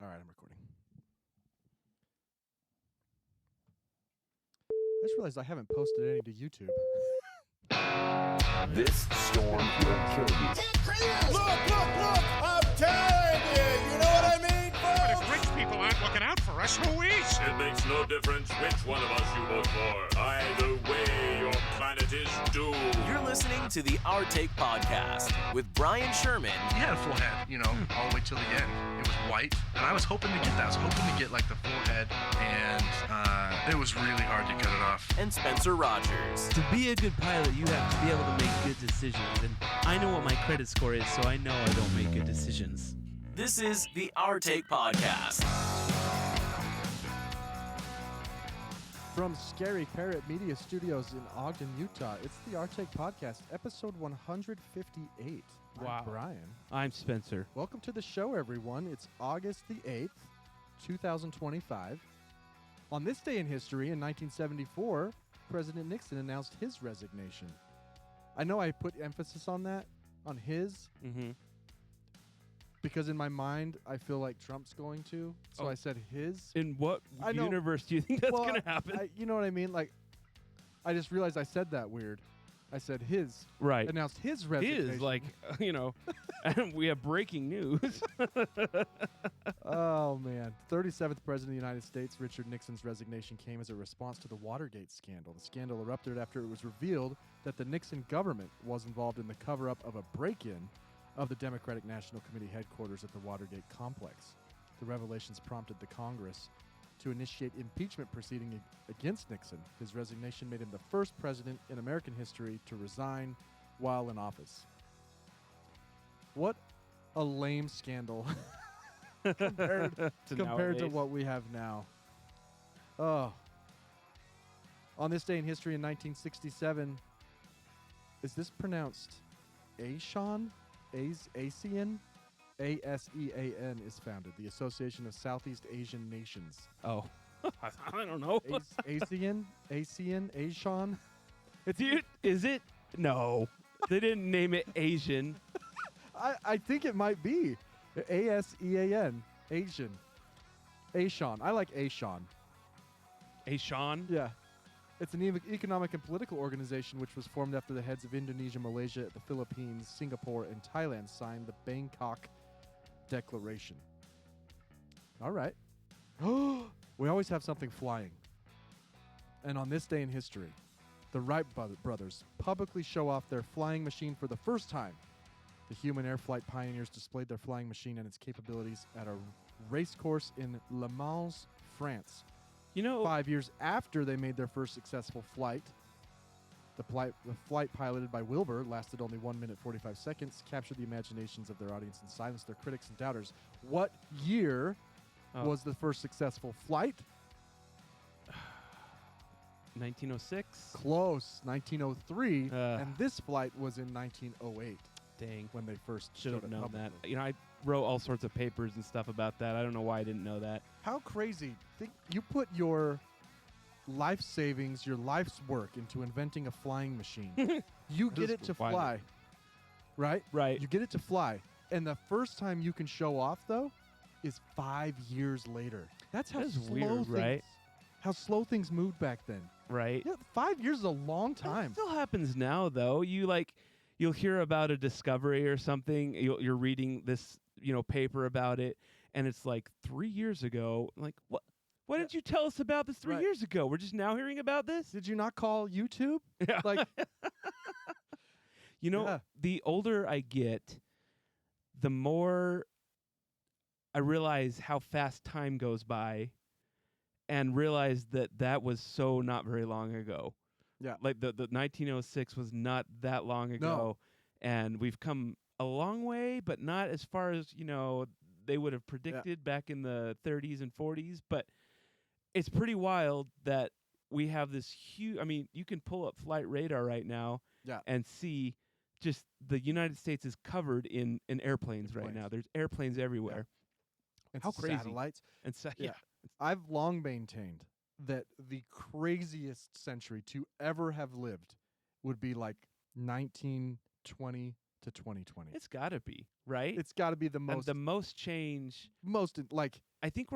All right, I'm recording. I just realized I haven't posted any to YouTube. This storm will kill you. Look! I'm telling you! You know what I mean, But if folks? rich people aren't looking out for us, who is? It makes no difference which one of us you vote for. Either way, your planet is doomed. You're listening to the Our Take podcast with Brian Sherman. He had a full head, all the way till the end. It was white, and I was hoping to get that. I was hoping to get like the full head, and it was really hard to cut it off. And Spencer Rogers. To be a good pilot, you have to be able to make good decisions. And I know what my credit score is, so I know I don't make good decisions. This is the Our Take podcast. From Scary Parrot Media Studios in Ogden, Utah, it's the Our Take Podcast, episode 158. Wow. I'm Brian. I'm Spencer. Welcome to the show, everyone. It's August the 8th, 2025. On this day in history, in 1974, President Nixon announced his resignation. I know I put emphasis on that, on his, because in my mind, I feel like Trump's going to, so I said his. In what I know. universe do you think that's Well, going to happen? you know what I mean? Like, I just realized I said that weird. I said his. Right. Announced his resignation. His, like, and we have breaking news. Oh, man. 37th President of the United States, Richard Nixon's resignation came as a response to the Watergate scandal. The scandal erupted after it was revealed that the Nixon government was involved in the cover-up of a break-in of the Democratic National Committee headquarters at the Watergate complex. The revelations prompted the Congress to initiate impeachment proceeding against Nixon. His resignation made him the first president in American history to resign while in office. What a lame scandal compared to nowadays. what we have now. Oh. On this day in history in 1967, is this pronounced Asean? ASEAN? ASEAN is founded, the Association of Southeast Asian Nations. Oh. I don't know. ASEAN? ASEAN? Dude, is it? No. They didn't name it Asian. I think it might be. ASEAN. Asian. Asean. I like Asean. Asian? Yeah. It's an economic and political organization which was formed after the heads of Indonesia, Malaysia, the Philippines, Singapore, and Thailand signed the Bangkok Declaration. All right. We always have something flying. And on this day in history, the Wright brothers publicly show off their flying machine for the first time. The human air flight pioneers displayed their flying machine and its capabilities at a race course in Le Mans, France. 5 years after they made their first successful flight, the flight piloted by Wilbur lasted only 1 minute 45 seconds, captured the imaginations of their audience and silenced their critics and doubters. What year was the first successful flight? 1906? Close, 1903, Ugh. and this flight was in 1908 Dang. when they first Should showed have it known that. publicly. I wrote all sorts of papers and stuff about that. I don't know why I didn't know that. How crazy. Think you put your life savings, your life's work into inventing a flying machine. You get it to wild. fly, right? Right. You get it to fly. And the first time you can show off, though, is 5 years later. That's how That is slow weird, things, right? How slow things moved back then. Right? Yeah, 5 years is a long It time. still happens now, though. You'll hear about a discovery or something. You're reading this, paper about it, and it's like 3 years ago. Like, what? Why didn't you tell us about this 3 Right. years ago? We're just now hearing about this. Did you not call YouTube? Yeah. Like, Yeah. The older I get, the more I realize how fast time goes by, and realize that was so not very long ago. yeah. Like the 1906 was not that long ago, and we've come a long way, but not as far as they would have predicted back in the 30s and 40s. But it's pretty wild that we have this huge. I mean, you can pull up flight radar right now and see just the United States is covered in airplanes right now. There's airplanes everywhere. And How crazy. satellites. And so, yeah. I've long maintained that the craziest century to ever have lived would be like 1920 to 2020. It's got to be, right? It's got to be the And most the most change. like I think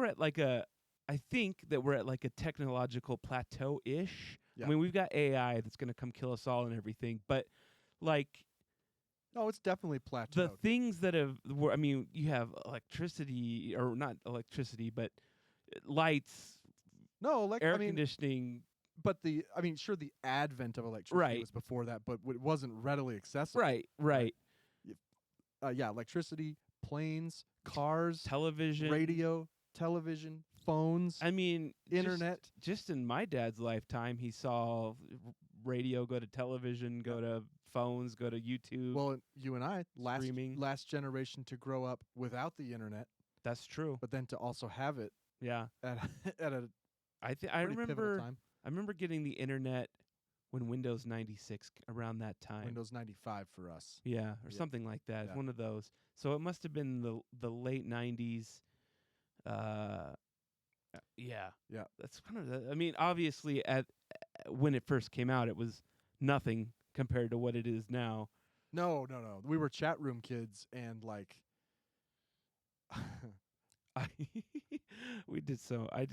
that we're at like a technological plateau-ish. Yeah. I mean, we've got AI that's going to come kill us all and everything, but like oh, it's definitely plateaued. the things that I mean, you have electricity, or not electricity, but lights, no, air conditioning. but sure, the advent of electricity Right. was before that, but it wasn't readily accessible. Right. Yeah, electricity, planes, cars, Television. radio, television, phones, I mean, internet. Just in my dad's lifetime, he saw radio go to television, go to phones, go to YouTube. Well, you and I, Streaming. last generation to grow up without the internet, That's true. but then to also have it Yeah. at at a I pretty pivotal time. I remember getting the internet when Windows 96 around that time. Windows 95 for us. Yeah, or Yeah. something like that. Yeah. One of those. So it must have been the late 90s. Yeah. Yeah. That's kind of I mean, obviously when it first came out, it was nothing compared to what it is now. No. We were chat room kids, and like I did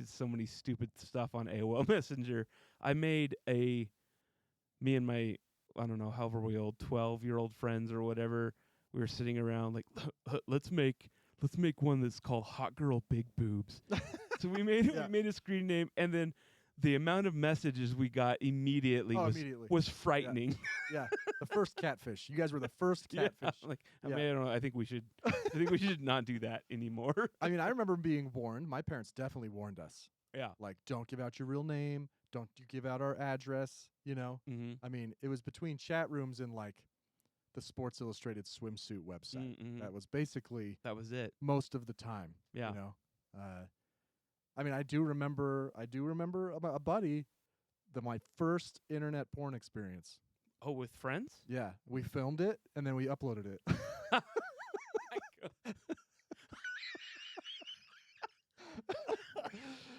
so many stupid stuff on AOL Messenger. Me and my, I don't know, however we old 12-year-old friends or whatever, we were sitting around like, let's make one that's called Hot Girl Big Boobs. So we made Yeah. we made a screen name, and then the amount of messages we got immediately was frightening. yeah, the first catfish. You guys were the first Yeah, catfish. like, I Yeah. mean, I don't know. I think we should not do that anymore. I mean, I remember being warned. My parents definitely warned us. Yeah. Like, don't give out your real name. Don't you give out our address. You know. Mm-hmm. I mean, it was between chat rooms and like the Sports Illustrated swimsuit website. Mm-hmm. That was basically That was it. most of the time. Yeah. You know. I mean, I do remember a buddy, my first internet porn experience. Oh, with friends? Yeah, we filmed it and then we uploaded it.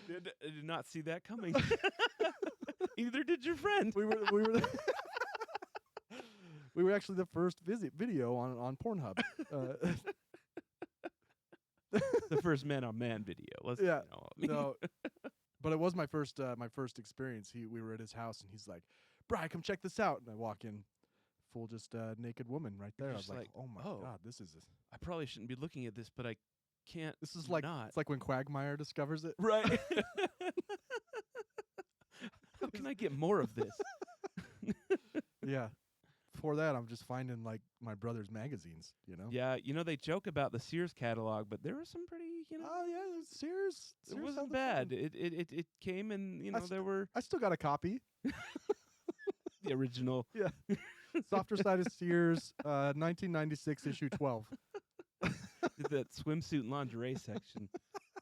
I did not see that coming. Either did your friend. we were we were actually the first video on Pornhub. The first man-on-man video. Let's Yeah, you know, no, but it was my first experience. We were at his house and he's like, "Bri, come check this out." And I walk in, full just naked woman right there. I You're was just like, like, "Oh my oh. god, this is I probably shouldn't be looking at this, but I can't. this is like not. it's like when Quagmire discovers it." Right. How can I get more of this? Yeah. Before that, I'm just finding like my brother's magazines. You know. Yeah, they joke about the Sears catalog, but there was some pretty, Oh yeah, Sears. it Sears wasn't held its bad. own. It came and I there were I still got a copy. the original. Yeah. Softer side of Sears, 1996 issue 12. That swimsuit and lingerie section.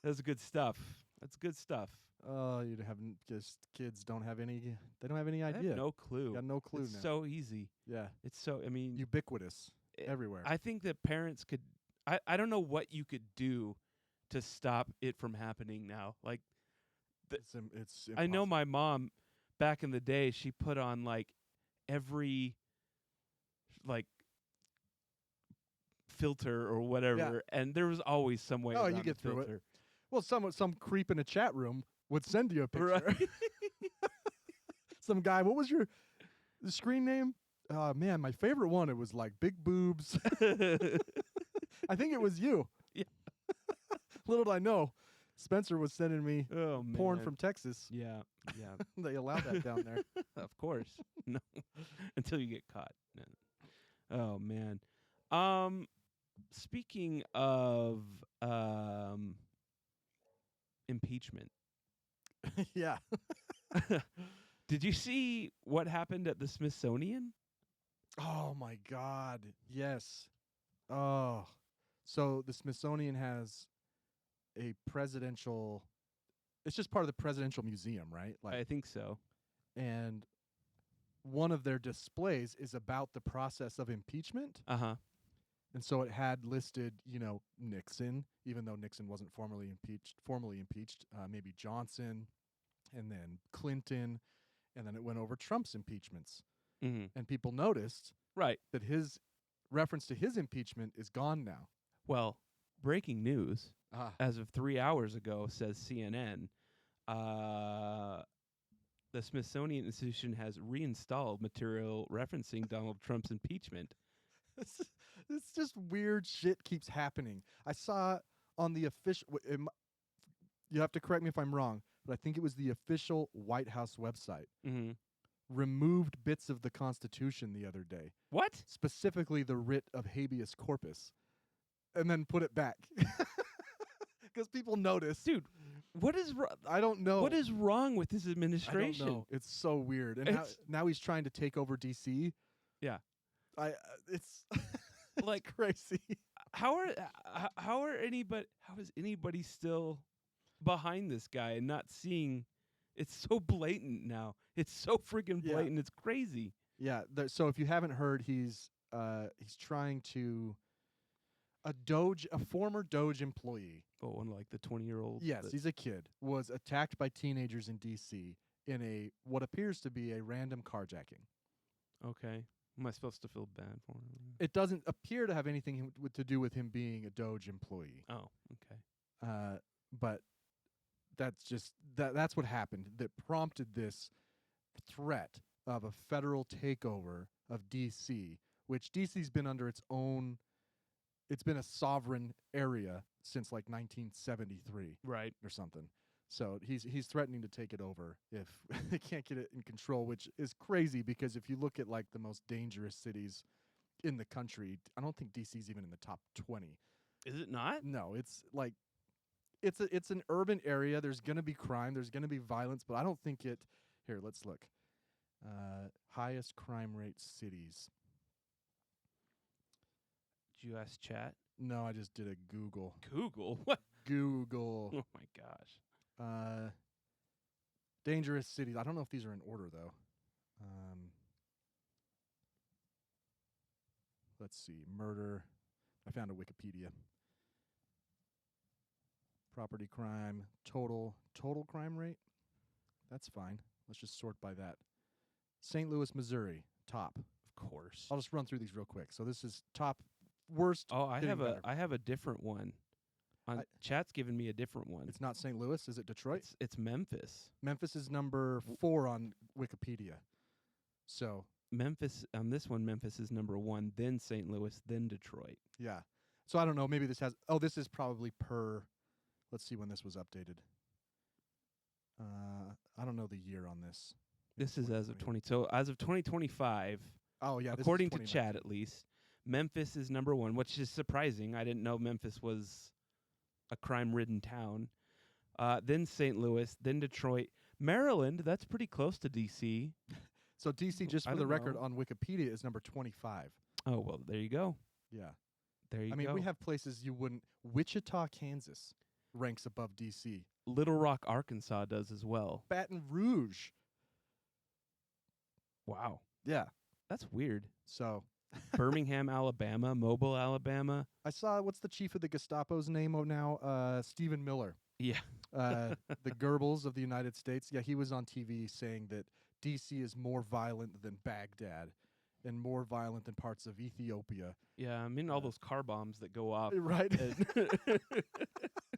That's good stuff. That's good stuff. Oh, you have just kids don't have any. They don't have any I idea. have no clue. Got no clue It's now. so easy. Yeah, It's so. I mean, ubiquitous I- everywhere. I think that parents could. I don't know what you could do to stop it from happening now. Like, it's I know impossible. my mom back in the day, she put on like every like filter or whatever, and there was always some way Oh, around you get the through it. filter. Well, some creep in a chat room would send you a picture. Right. Some guy. What was your screen name? Man, my favorite one. It was like big boobs. I think it was you. Yeah. Little did I know, Spencer was sending me Oh man. porn from Texas. Yeah, yeah. They allow that down there. Of course. No. Until you get caught. No. Oh man. Speaking of impeachment. Yeah. Did you see what happened at the Smithsonian? Oh my God. Yes. Oh. So the Smithsonian has a presidential. It's just part of the presidential museum, right? Like, I think so. and one of their displays is about the process of impeachment. Uh-huh. And so it had listed, Nixon, even though Nixon wasn't formally impeached, maybe Johnson, and then Clinton, and then it went over Trump's impeachments. Mm-hmm. And people noticed Right. that his reference to his impeachment is gone now. Well, breaking news Ah. as of 3 hours ago, says CNN. The Smithsonian Institution has reinstalled material referencing Donald Trump's impeachment. It's just weird shit keeps happening. I saw on the official. You have to correct me if I'm wrong, but I think it was the official White House website Mm-hmm. removed bits of the Constitution the other day, What? specifically the writ of habeas corpus, and then put it back because people noticed. Dude, what is I don't know. what is wrong with this I administration? don't know. It's so weird, and now he's trying to take over DC. Yeah. It's Like crazy. how is anybody still behind this guy and not seeing? It's so blatant now. It's so freaking Yeah. blatant. It's crazy. Yeah. So if you haven't heard, he's trying to a former Doge employee. Oh, and like the 20-year-old. Yes, he's a kid. Was attacked by teenagers in D.C. in a what appears to be a random carjacking. Okay. Am I supposed to feel bad for him? It doesn't appear to have anything to do with him being a Doge employee. Oh, okay. But that's just that's what happened that prompted this threat of a federal takeover of D.C., which D.C.'s been under its own. It's been a sovereign area since like 1973 Right. or something. So he's threatening to take it over if they can't get it in control, which is crazy because if you look at like the most dangerous cities in the country, I don't think DC's even in the top 20. Is it not? No, it's like it's an urban area. There's going to be crime, there's going to be violence, but I don't think it. Here, let's look. Highest crime rate cities. Did you ask chat? No, I just did a Google. Google. What? Google. Oh my gosh. Dangerous cities. I don't know if these are in order though. Let's see. Murder. I found a Wikipedia. Property crime. Total crime rate. That's fine. Let's just sort by that. St. Louis, Missouri, top. Of course. I'll just run through these real quick. So this is top worst. Oh, I getting better. have a different one. Chat's giving me a different one. It's not St. Louis. Is it Detroit? It's Memphis. Memphis is number 4 on Wikipedia. So Memphis on this one. Memphis is number 1, then St. Louis, then Detroit. yeah. So I don't know. Maybe this has. Oh, this is probably per. Let's see when this was updated. I don't know the year on this. This is as of 20. So as of 2025. Oh yeah. According to chat, at least, Memphis is number 1, which is surprising. I didn't know Memphis was a crime-ridden town. Then St. Louis, then Detroit. Maryland, that's pretty close to D.C. So D.C., just I for the don't record, know. on Wikipedia is number 25. Oh, well, there you go. Yeah. There you go. I mean, we have places you wouldn't. Wichita, Kansas ranks above D.C. Little Rock, Arkansas does as well. Baton Rouge. Wow. Yeah. That's weird. So Birmingham, Alabama, Mobile, Alabama. I saw, what's the chief of the Gestapo's name now? Stephen Miller. Yeah. The Goebbels of the United States. Yeah, he was on TV saying that D.C. is more violent than Baghdad and more violent than parts of Ethiopia. Yeah, I mean all those car bombs that go off. Right.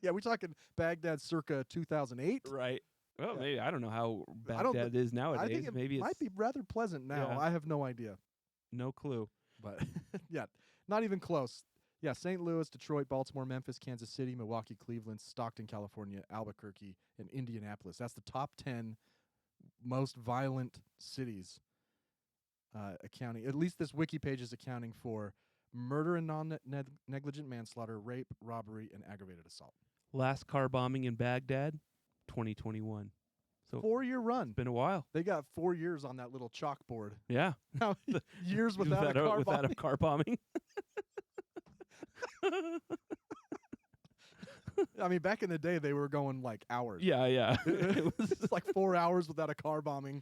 Yeah, we're talking Baghdad circa 2008. Right. Well, Yeah. maybe I don't know how I don't Baghdad is nowadays. I think it maybe might it's be rather pleasant now. Yeah. I have no idea. no clue. But yeah, not even close. Yeah, St. Louis, Detroit, Baltimore, Memphis, Kansas City, Milwaukee, Cleveland, Stockton, California, Albuquerque, and Indianapolis. That's the top 10 most violent cities accounting. At least this wiki page is accounting for murder and non-negligent manslaughter, rape, robbery, and aggravated assault. Last car bombing in Baghdad, 2021. So 4-year run. been a while. They got 4 years on that little chalkboard. Yeah. Now, years without a car without bombing. a car bombing. I mean, back in the day, they were going like hours. Yeah, yeah. It was just like 4 hours without a car bombing.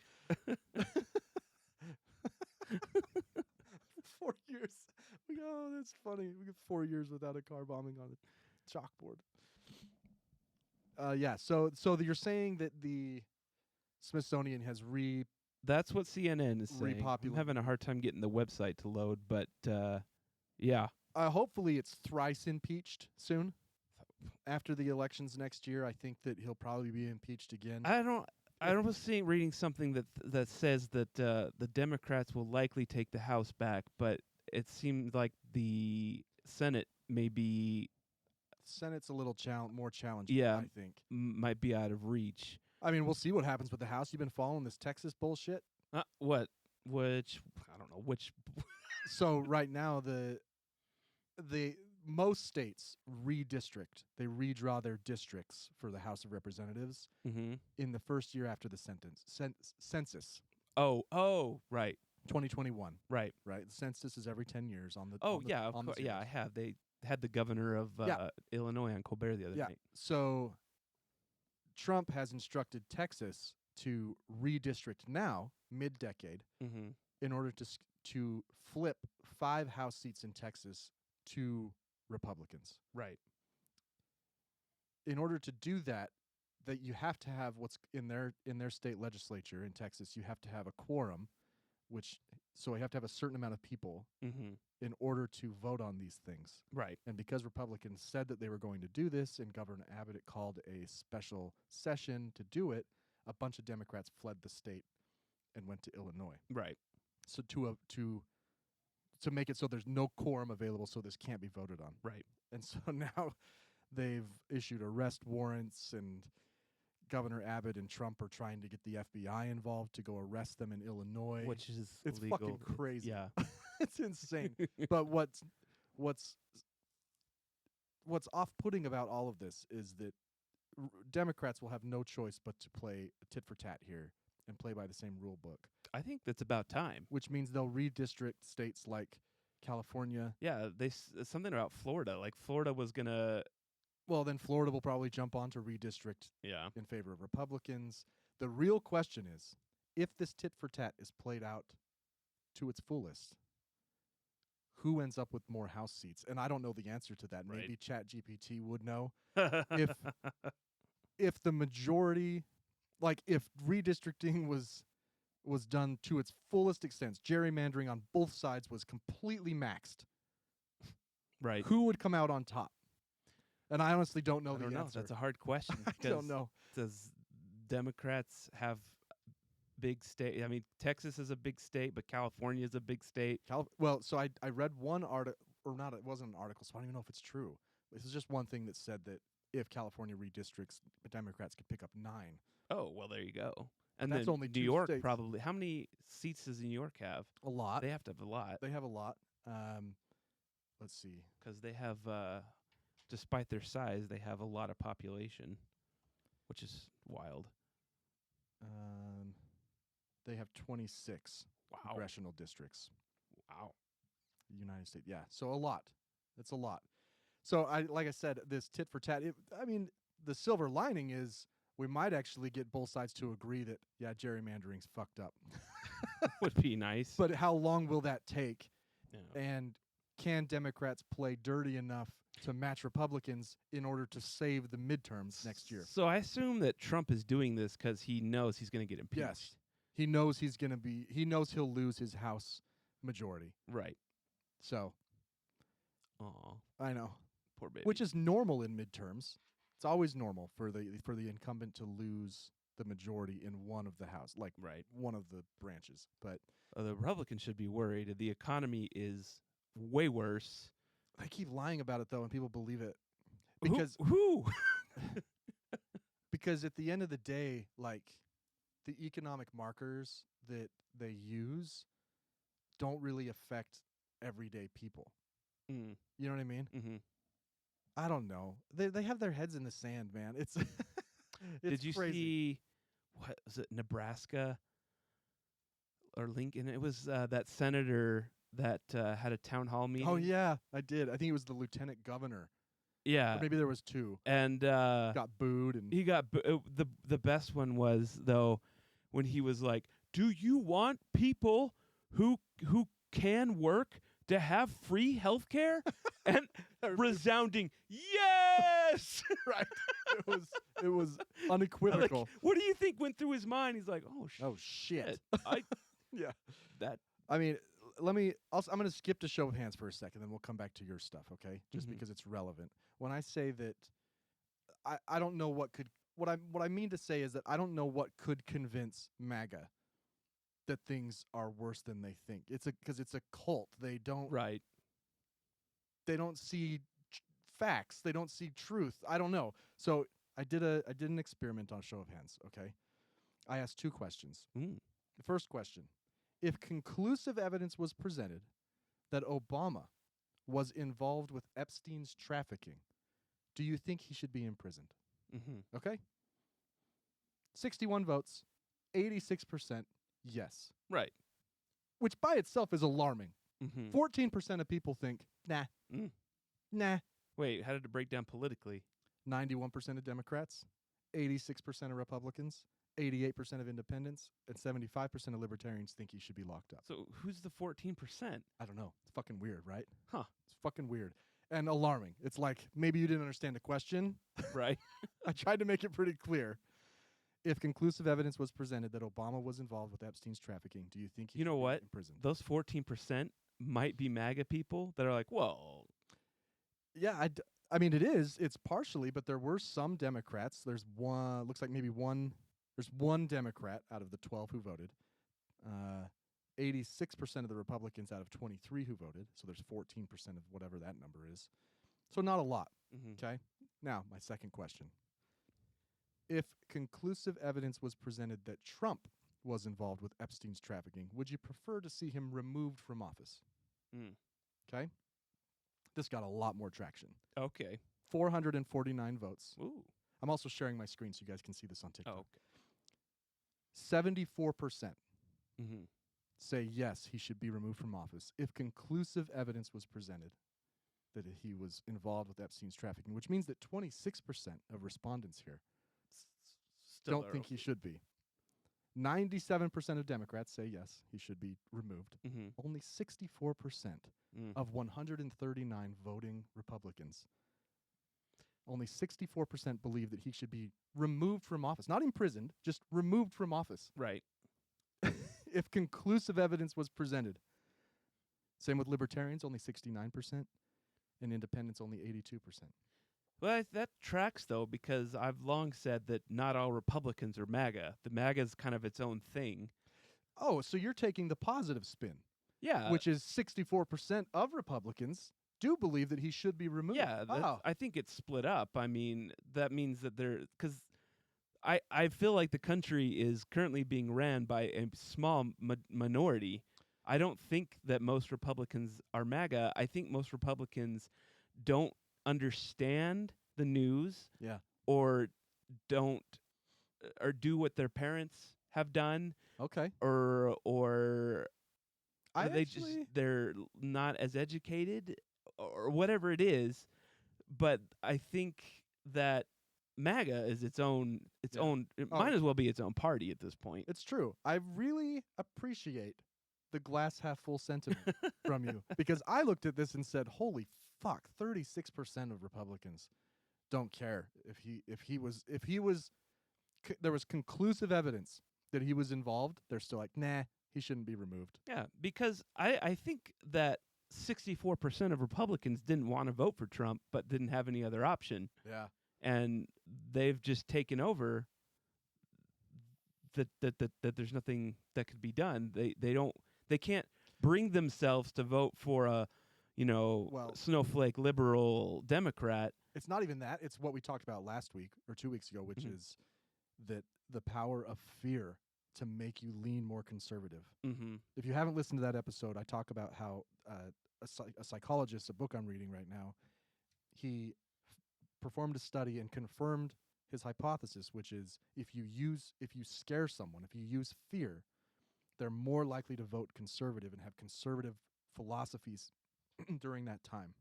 4 years. Oh, that's funny. We get 4 years without a car bombing on a chalkboard. Yeah. So you're saying that the Smithsonian has That's what CNN is saying. I'm Repopulate. having a hard time getting the website to load, but Yeah. Hopefully it's thrice impeached soon. After the elections next year, I think that he'll probably be impeached again. I was reading something that says that the Democrats will likely take the House back, but it seems like the Senate may be Senate's a little more challenging, Yeah. I think. Might be out of reach. I mean, we'll see what happens with the House. You've been following this Texas bullshit? What? Which I don't know. Which? So right now, the most states redistrict. They redraw their districts for the House of Representatives Mm-hmm. in the first year after the census. Oh, right. 2021. Right. Right. The census is every 10 years on the. Oh, on the, yeah. on the Yeah, I series. have. They had the governor of Yeah. Illinois on Colbert the other Yeah. night. So Trump has instructed Texas to redistrict now, mid-decade, Mm-hmm. in order to flip 5 House seats in Texas to Republicans. Right. In order to do that you have to have what's in their state legislature in Texas. You have to have a quorum, so you have to have a certain amount of people Mm-hmm. in order to vote on these things. Right. And because Republicans said that they were going to do this, and Governor Abbott called a special session to do it, a bunch of Democrats fled the state and went to Illinois. Right. So to make it so there's no quorum available, so this can't be voted on. Right. And so now they've issued arrest warrants, and Governor Abbott and Trump are trying to get the FBI involved to go arrest them in Illinois. Which is it's illegal. fucking crazy. Yeah. It's insane. But what's off-putting about all of this is that Democrats will have no choice but to play tit for tat here and play by the same rule book, I think that's about time. which means they'll redistrict states like California. Yeah, something about Florida. Like Florida was gonna. Well, then Florida will probably jump on to redistrict Yeah. in favor of Republicans. The real question is, if this tit for tat is played out to its fullest, who ends up with more House seats? And I don't know the answer to that. Right. Maybe ChatGPT would know. If the majority, like if redistricting was done to its fullest extent, gerrymandering on both sides was completely maxed, Right. who would come out on top? And I honestly don't know I the don't know. answer. That's a hard question. I don't know. Does Democrats have big state? I mean, Texas is a big state, but California is a big state. Well, so I read one article, or not, it wasn't an article, so I don't even know if it's true. This is just one thing that said that if California redistricts, the Democrats could pick up 9. Oh, well, there you go. And That's then only New 2 York states. probably. How many seats does New York have? A lot. They have to have a lot They have a lot. Let's see. because they have, despite their size, they have a lot of population, which is wild. They have 26 Wow. congressional districts. Wow. United States. Yeah, so a lot. It's a lot. So like I said, this tit for tat. The silver lining is we might actually get both sides to agree that gerrymandering's fucked up. Would be nice. But how long will that take? Yeah. And can Democrats play dirty enough to match Republicans in order to save the midterms next year? So I assume that Trump is doing this because he knows he's going to get impeached. Yes. He knows he knows he'll lose his House majority. Right. So Aw, I know. poor baby. Which is normal in midterms. It's always normal for the incumbent to lose the majority in one of the House, like right. one of the branches. But The Republicans should be worried. The economy is way worse. I keep lying about it though, and people believe it because Who? because at the end of the day, like the economic markers that they use don't really affect everyday people. Mm. You know what I mean? Mm-hmm. I don't know. They have their heads in the sand, man. It's Did you crazy. see, what was it, Nebraska or Lincoln? It was that senator that had a town hall meeting. Oh yeah, I did. I think it was the lieutenant governor. Yeah. Or maybe there was 2. And Got booed and he got the best one was though when he was like, "Do you want people who can work to have free health care?" And resounding yes. right. It was unequivocal. Like, what do you think went through his mind? He's like, "Oh, Oh shit. I Yeah. that I mean, let me. I'm going to skip to show of hands for a second, then we'll come back to your stuff, okay? Just Mhm. because it's relevant. When I say that, I don't know what could. What I mean to say is that I don't know what could convince MAGA that things are worse than they think. Because it's a cult. They don't Right. see facts. They don't see truth. I don't know. So I did an experiment on show of hands. Okay, I asked 2 questions. Mm. The first question: if conclusive evidence was presented that Obama was involved with Epstein's trafficking, do you think he should be imprisoned? Mm-hmm. Okay. 61 votes, 86% yes, Right. which by itself is alarming. Mm-hmm. 14% of people think nah, Mm. nah. Wait, how did it break down politically? 91% of Democrats, 86% of Republicans, 88% of independents, and 75% of libertarians think he should be locked up. So who's the 14%? I don't know. It's fucking weird, right? Huh. It's fucking weird and alarming. It's like maybe you didn't understand the question. Right. I tried to make it pretty clear. If conclusive evidence was presented that Obama was involved with Epstein's trafficking, do you think he You know should what? be imprisoned? Those 14% might be MAGA people that are like, well, Yeah, I mean, it is. It's partially, but there were some Democrats. There's one. Looks like maybe one. There's one Democrat out of the 12 who voted. 86% of the Republicans out of 23 who voted. So there's 14% of whatever that number is. So not a lot. mhm. Okay. Now my second question: if conclusive evidence was presented that Trump was involved with Epstein's trafficking, would you prefer to see him removed from office? Mm. Okay. This got a lot more traction. Okay. 449 votes. Ooh. I'm also sharing my screen so you guys can see this on TikTok. Oh, okay. 74% Mm-hmm. say yes, he should be removed from office if conclusive evidence was presented that he was involved with Epstein's trafficking, which means that 26% of respondents here Still don't think he should be. 97% of Democrats say yes, he should be removed. Mm-hmm. Only 64% Mm. of 139 voting Republicans, only 64% believe that he should be removed from office. Not imprisoned, just removed from office. Right. If conclusive evidence was presented. Same with libertarians, only 69%, and independents, only 82%. Well, that tracks, though, because I've long said that not all Republicans are MAGA. The MAGA is kind of its own thing. Oh, so you're taking the positive spin, Yeah. which is 64% of Republicans do believe that he should be removed. Yeah, Oh. I think it's split up. I mean, that means that because I feel like the country is currently being ran by a small minority. I don't think that most Republicans are MAGA. I think most Republicans don't understand the news Yeah. or don't or do what their parents have done Okay. or I they actually, they're not as educated or whatever it is, but I think that MAGA is its own Yeah. it Oh. might as well be its own party at this point. it's true. I really appreciate the glass half full sentiment from you, because I looked at this and said, holy fuck, 36% of Republicans don't care there was conclusive evidence that he was involved. They're still like, nah, he shouldn't be removed. Yeah, because I think that 64% of Republicans didn't want to vote for Trump but didn't have any other option, Yeah. and they've just taken over that there's nothing that could be done. They can't bring themselves to vote for a Well- snowflake liberal Democrat. It's not even that. It's what we talked about last week or 2 weeks ago, which Mhm. is that the power of fear to make you lean more conservative. Mm-hmm. If you haven't listened to that episode, I talk about how a psychologist, a book I'm reading right now, he performed a study and confirmed his hypothesis, which is if you scare someone, if you use fear, they're more likely to vote conservative and have conservative philosophies during that time.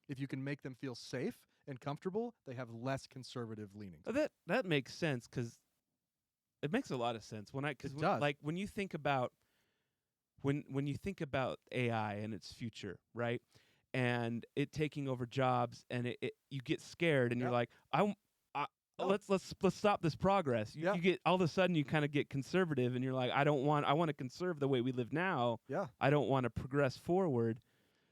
If you can make them feel safe and comfortable, they have less conservative leanings. That makes sense because it makes a lot of sense It does. like when you think about when you think about AI and its future, right? And it taking over jobs, and you get scared, and you're Yep. like, let's stop this progress. Yeah. You get all of a sudden you kind of get conservative, and you're like, I want to conserve the way we live now. Yeah. I don't want to progress forward.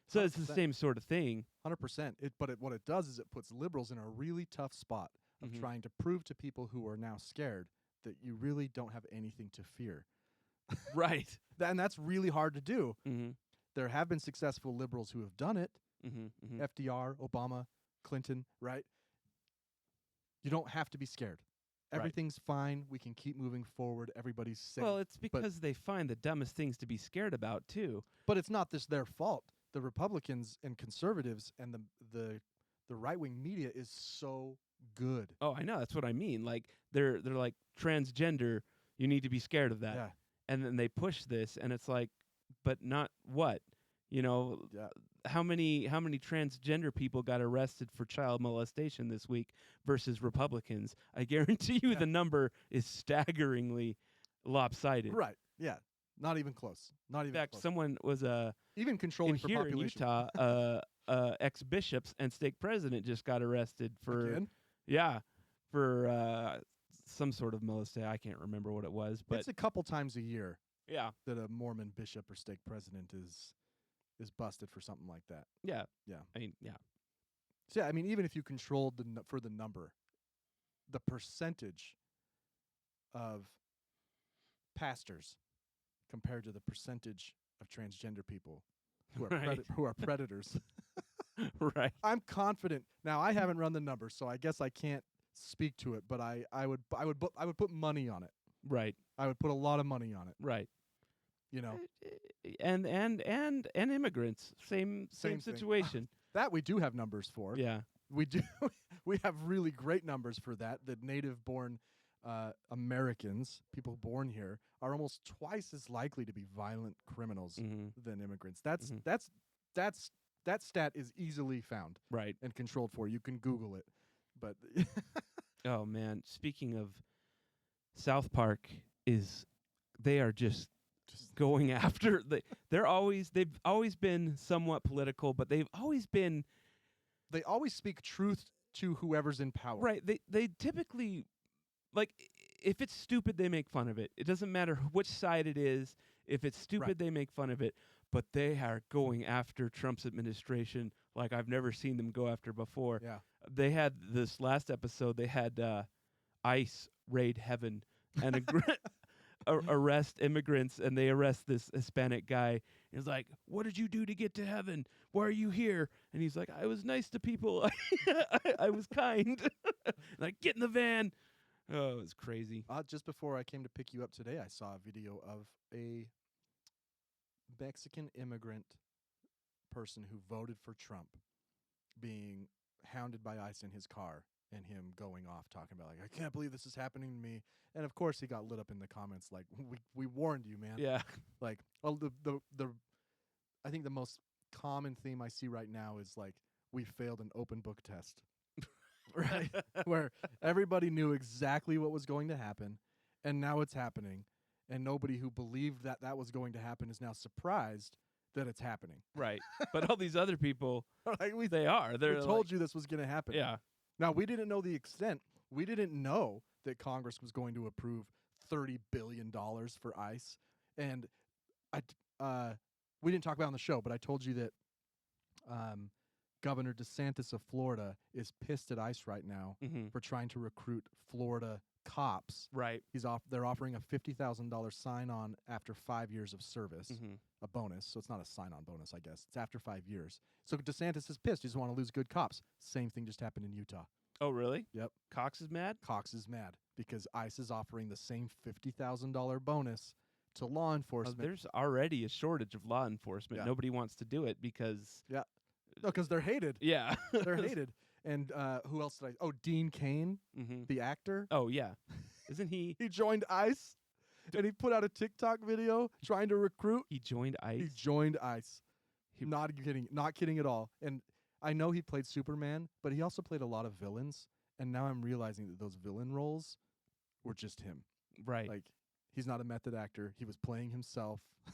So it's the 100%. same sort of thing. 100%. What it does is it puts liberals in a really tough spot of Mhm. trying to prove to people who are now scared that you really don't have anything to fear. Right. And that's really hard to do. Mm-hmm. There have been successful liberals who have done it. Mm-hmm. Mm-hmm. FDR, Obama, Clinton, right? You don't have to be scared. Right. Everything's fine. We can keep moving forward. Everybody's safe. Well, it's because they find the dumbest things to be scared about too. But it's not this their fault. The Republicans and conservatives and the right-wing media is so good. Oh, I know. That's what I mean. Like they're like transgender. You need to be scared of that. Yeah. And then they push this, and it's like, but not what? You know, Yeah. how many transgender people got arrested for child molestation this week versus Republicans? I guarantee you the number is staggeringly lopsided. Right. Yeah. Not even close. Not even In fact, close. someone was Even controlling in for here in population. Utah, ex-bishops and stake president just got arrested for Again? for some sort of molestation. I can't remember what it was, but It's a couple times a year yeah, that a Mormon bishop or stake president is busted for something like that. yeah, Yeah. I mean, yeah, So yeah, I mean, even if you controlled for the number, the percentage of pastors compared to the percentage of transgender people who are Right. who are predators, right. I'm confident. Now I haven't run the numbers, so I guess I can't speak to it. But I would put money on it. Right, I would put a lot of money on it. right. You know And immigrants, same Same thing. situation. that we do have numbers for. Yeah, We do. We have really great numbers for that. The native-born Americans, people born here, are almost twice as likely to be violent criminals mm-hmm. than immigrants. That stat is easily found right. and controlled for. You can Google it. But Oh man, speaking of South Park, they are just going after they've always been somewhat political, but they've always been they always speak truth to whoever's in power. right. They typically, like, if it's stupid, they make fun of it. It doesn't matter which side it is. If it's stupid, Right. they make fun of it. But they are going after Trump's administration like I've never seen them go after before. Yeah. They had this last episode. They had ICE raid heaven and arrest immigrants, and they arrest this Hispanic guy. He's like, "What did you do to get to heaven? Why are you here?" And he's like, "I was nice to people. I was kind." Like, get in the van. Oh, it was crazy. Just before I came to pick you up today, I saw a video of a Mexican immigrant person who voted for Trump being hounded by ICE in his car, and him going off talking about, like, I can't believe this is happening to me. And of course he got lit up in the comments like, we warned you, man. Yeah. Like, well, the I think the most common theme I see right now is like, we failed an open book test. Right? Where everybody knew exactly what was going to happen, and now it's happening, and nobody who believed that was going to happen is now surprised that it's happening. Right. But all these other people, Like, we they're told you this was going to happen. Yeah. Now, we didn't know the extent. We didn't know that Congress was going to approve $30 billion for ICE. And we didn't talk about it on the show, but I told you that Governor DeSantis of Florida is pissed at ICE right now Mm-hmm. for trying to recruit Florida cops. Right. They're offering a $50,000 sign-on after 5 years of service, Mm-hmm. a bonus. So it's not a sign-on bonus, I guess. It's after 5 years. So DeSantis is pissed. He doesn't want to lose good cops. Same thing just happened in Utah. Oh, really? Yep. Cox is mad? Cox is mad because ICE is offering the same $50,000 bonus to law enforcement. There's already a shortage of law enforcement. Yeah. Nobody wants to do it because No, because they're hated. yeah. They're hated. And who else did I? Oh, Dean Cain, Mm-hmm. the actor. Oh, yeah. Isn't he? He joined ICE, and he put out a TikTok video trying to recruit. He joined ICE? He joined ICE. He- Not kidding at all. And I know he played Superman, but he also played a lot of villains. And now I'm realizing that those villain roles were just him. Right. Like, he's not a method actor. He was playing himself. wow,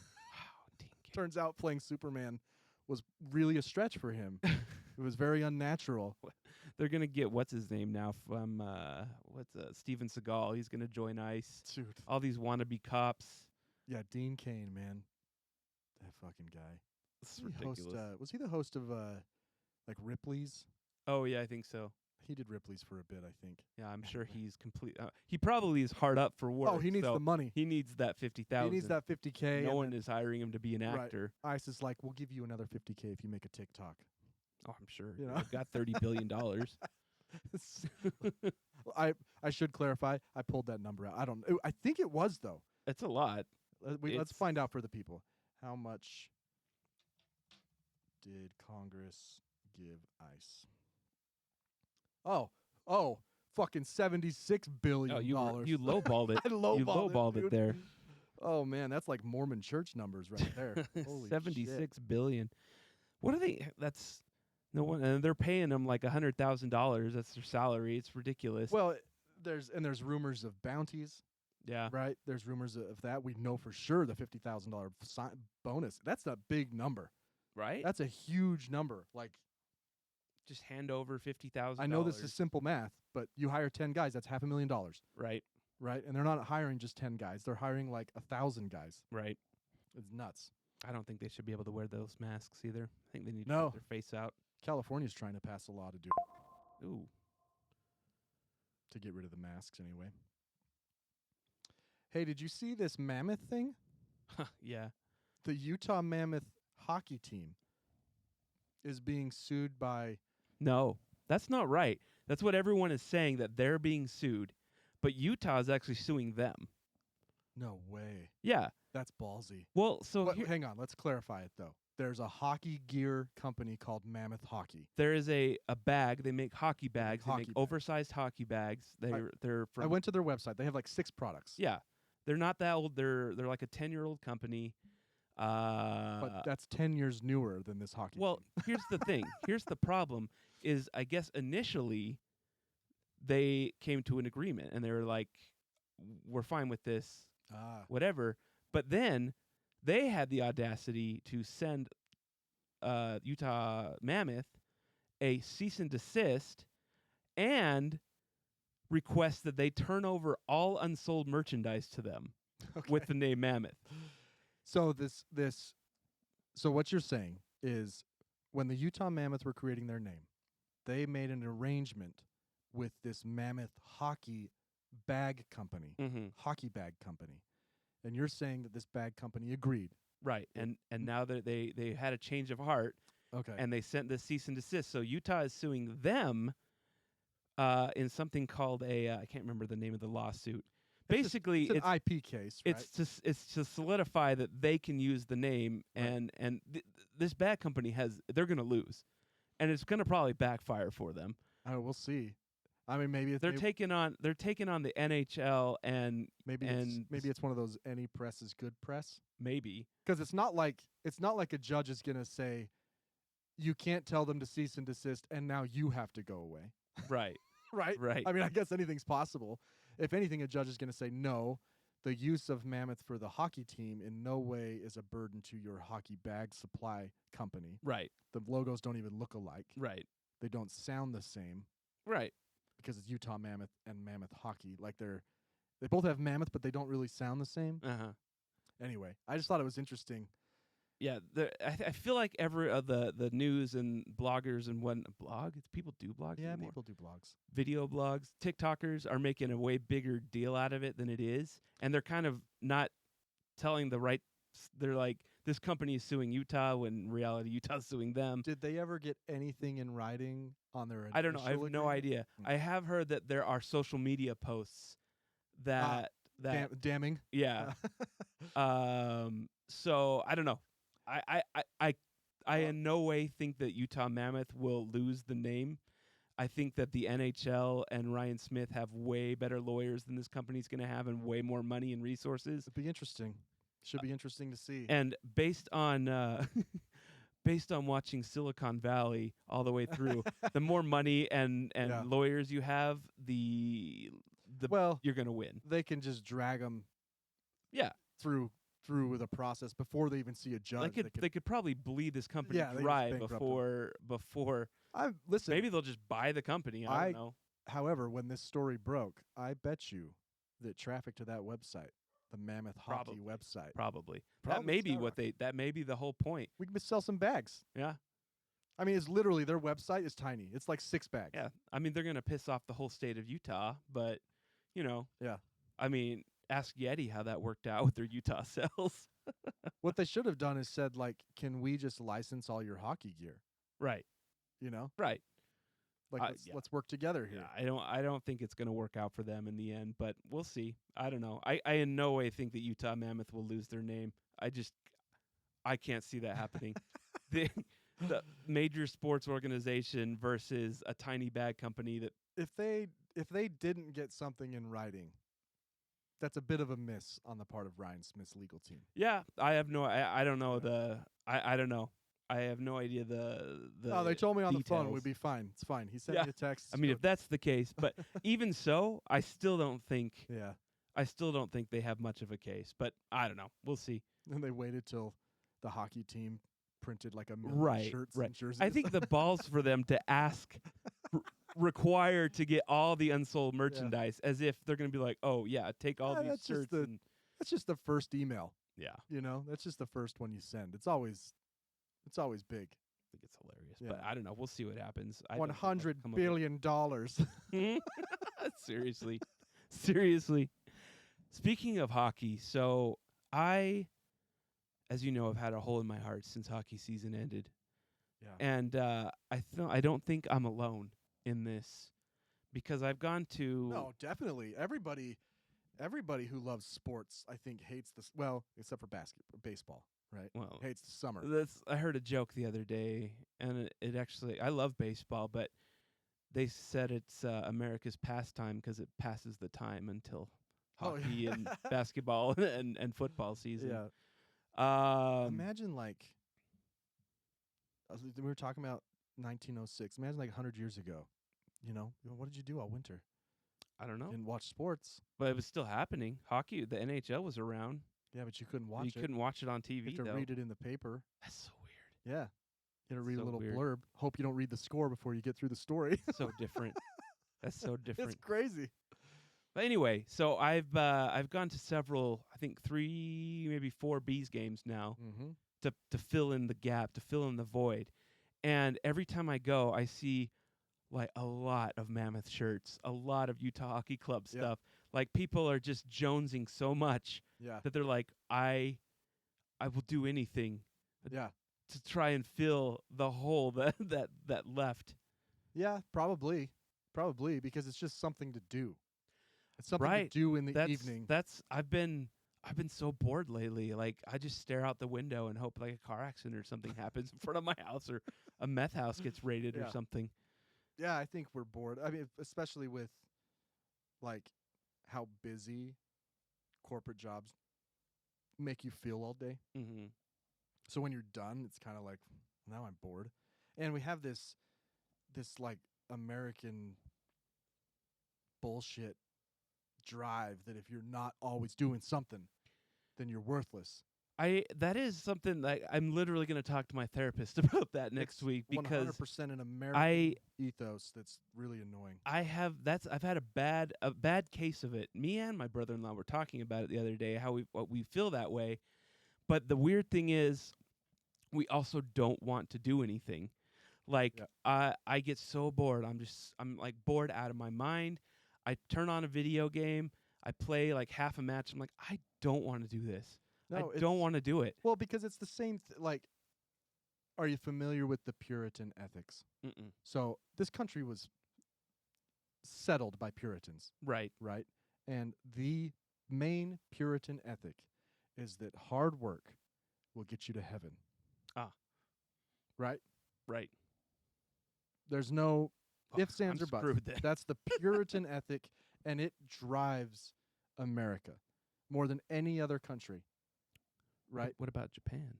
Dean Cain. Turns out playing Superman was really a stretch for him. It was very unnatural. They're gonna get what's his name now from Steven Seagal. He's gonna join ICE. Dude. All these wannabe cops. Yeah, Dean Cain, man. That fucking guy. It's ridiculous. Was he the host of like Ripley's? Oh yeah, I think so. He did Ripley's for a bit, I think. Yeah, I'm sure he's complete. He probably is hard up for work. Oh, he needs so the money. He needs that 50,000. He needs that 50K. No one is hiring him to be an actor. Right. ICE is like, we'll give you another 50K if you make a TikTok. Oh, I'm sure. You know? They've got $30 billion. I should clarify. I pulled that number out. I think it was though. That's a lot. Let's find out for the people. How much did Congress give ICE? Oh, fucking $76 billion. Oh, you lowballed it. I lowballed you lowballed it, it there. Oh man, that's like Mormon church numbers right there. Holy 76 shit. billion. What are they? That's no one, and they're paying them like $100,000. That's their salary. It's ridiculous. Well, there's rumors of bounties. yeah, Right? There's rumors of that. We know for sure the $50,000 bonus. That's a big number. right. That's a huge number. Like, Just hand over $50,000. I know this is simple math, but you hire 10 guys, that's $500,000, right. right? And they're not hiring just 10 guys. They're hiring like 1,000 guys. Right. It's nuts. I don't think they should be able to wear those masks either. I think they need to No. keep their face out. California's trying to pass a law to do it, Ooh. to get rid of the masks anyway. Hey, did you see this Mammoth thing? yeah. The Utah Mammoth hockey team is being sued by... No, that's not right. That's what everyone is saying, that they're being sued, but Utah is actually suing them. No way. Yeah. That's ballsy. Well, so But here- hang on, let's clarify it though. There's a hockey gear company called Mammoth Hockey. there is a bag. They make hockey bags. They hockey make bags. oversized hockey bags. They're from I went to their website. They have like 6 products. yeah. They're not that old. They're like a 10-year-old company. But that's 10 years newer than this hockey Well, team. here's the thing. Here's the problem is I guess initially they came to an agreement and they were like, we're fine with this, whatever. But then they had the audacity to send Utah Mammoth a cease and desist and request that they turn over all unsold merchandise to them with the name Mammoth. So so what you're saying is when the Utah Mammoth were creating their name, they made an arrangement with this Mammoth hockey bag company, Mm-hmm. hockey bag company. And you're saying that this bag company agreed. Right. And now that they had a change of heart Okay. and they sent the cease and desist. So Utah is suing them in something called I can't remember the name of the lawsuit. Basically, it's an IP case, right? It's to solidify that they can use the name, Right. and this bag company they're going to lose, and it's going to probably backfire for them. We'll see. I mean, maybe it's They're taking on the NHL and maybe it's one of those any press is good press, maybe because it's not like a judge is gonna say you can't tell them to cease and desist, and now you have to go away. right. Right? Right. I mean, I guess anything's possible. If anything, a judge is going to say, no, the use of Mammoth for the hockey team in no way is a burden to your hockey bag supply company. Right. The logos don't even look alike. Right. They don't sound the same Right. because it's Utah Mammoth and Mammoth Hockey. Like they both have Mammoth, but they don't really sound the same. Uh-huh. Anyway, I just thought it was interesting. Yeah, I feel like every the news and bloggers and people do blogs Yeah, anymore. people do blogs. Video blogs, TikTokers are making a way bigger deal out of it than it is, and they're kind of not telling the right. They're like, this company is suing Utah when in reality Utah's suing them. Did they ever get anything in writing on their? I don't know. I have no agreement? idea. I have heard that there are social media posts that Damning. yeah. So I don't know. I in no way think that Utah Mammoth will lose the name. I think that the NHL and Ryan Smith have way better lawyers than this company's going to have and way more money and resources. It'd be interesting. Should be interesting to see. And based on watching Silicon Valley all the way through, the more money and Yeah. lawyers you have, the you're going to win. They can just drag them Yeah. through the process before they even see a judge. They could probably bleed this company Yeah, they just dry bankrupt 'em. before Listen. Maybe they'll just buy the company. I don't know. However, when this story broke, I bet you that traffic to that website, the Mammoth Hockey website, Probably. That Probably may be skyrocket. that may be the whole point. we could sell some bags. Yeah. I mean, it's literally their website is tiny. It's like 6 bags. Yeah. I mean, they're going to piss off the whole state of Utah, but, Yeah. I mean, ask Yeti how that worked out with their Utah sales. What they should have done is said, like, can we just license all your hockey gear? Right. Right. Like, let's work together here. Yeah, I don't think it's going to work out for them in the end, but we'll see. I don't know. I in no way think that Utah Mammoth will lose their name. I can't see that happening. the major sports organization versus a tiny bag company that If they didn't get something in writing, that's a bit of a miss on the part of Ryan Smith's legal team. yeah, I have no I don't know I don't know. I have no idea the No, they told me on the phone details. we'd be fine. It's fine. He sent Yeah. me a text. I mean, if that's the case, but even so, I still don't think they have much of a case. But I don't know. We'll see. And they waited till the hockey team printed like 1 million Right, shirts right. and jerseys. I think the balls for them to ask, require to get all the unsold merchandise, as if they're going to be like, oh yeah, take all these shirts. That's just the first email. Yeah, That's just the first one you send. It's always big. I think it's hilarious. Yeah. But I don't know. We'll see what happens. I don't think they'll $100 come up with- billion. Seriously. Speaking of hockey, so I, as you know, have had a hole in my heart since hockey season ended. Yeah. And I don't think I'm alone in this, because I've gone to No, definitely. Everybody who loves sports, I think, hates this. Well, except for baseball, right? well, Hates the summer. I heard a joke the other day, and it actually, I love baseball, but they said it's America's pastime because it passes the time until Oh, yeah. hockey and basketball and football season. Yeah. Imagine we were talking about 1906. Imagine 100 years ago. What did you do all winter? I don't know, Didn't watch sports. but it was still happening. Hockey, the NHL was around. Yeah, but you couldn't watch You it. couldn't watch it on You TV have to though. read it in the paper. That's so weird. Yeah. You got to read So a little weird. blurb. Hope you don't read the score before you get through the story. So different. That's so different. It's crazy. But anyway, so I've gone to several, I think 3, maybe 4 Bees games now Mm-hmm. to fill in the gap, to fill in the void. And every time I go, I see like a lot of Mammoth shirts, a lot of Utah Hockey Club Yep. stuff. Like people are just jonesing so much Yeah. that they're like, I will do anything Yeah. to try and fill the hole that left. Yeah, probably because it's just something to do. It's something Right. to do in the That's evening. I've been so bored lately. Like I just stare out the window and hope like a car accident or something happens in front of my house, or a meth house gets raided or Yeah. something. Yeah, I think we're bored. I mean, especially with like how busy corporate jobs make you feel all day. Mm-hmm. So when you're done, it's kind of like, now I'm bored. And we have this like American bullshit drive that if you're not always doing something, then you're worthless. That is something that I'm literally going to talk to my therapist about that next It's week, because 100% an American ethos that's really annoying. I've had a bad case of it. Me and my brother-in-law were talking about it the other day, how we feel that way. But the weird thing is, we also don't want to do anything. Like I get so bored. I'm like bored out of my mind. I turn on a video game. I play like half a match. I'm like, I don't want to do this. No, I don't want to do it. Well, because it's the same. Are you familiar with the Puritan ethics? Mm-mm. So this country was settled by Puritans, Right. right? And the main Puritan ethic is that hard work will get you to heaven. Ah. Right? Right. There's no ifs, I'm ands, or buts. screwed then. That's the Puritan ethic, and it drives America more than any other country. Right? What about Japan?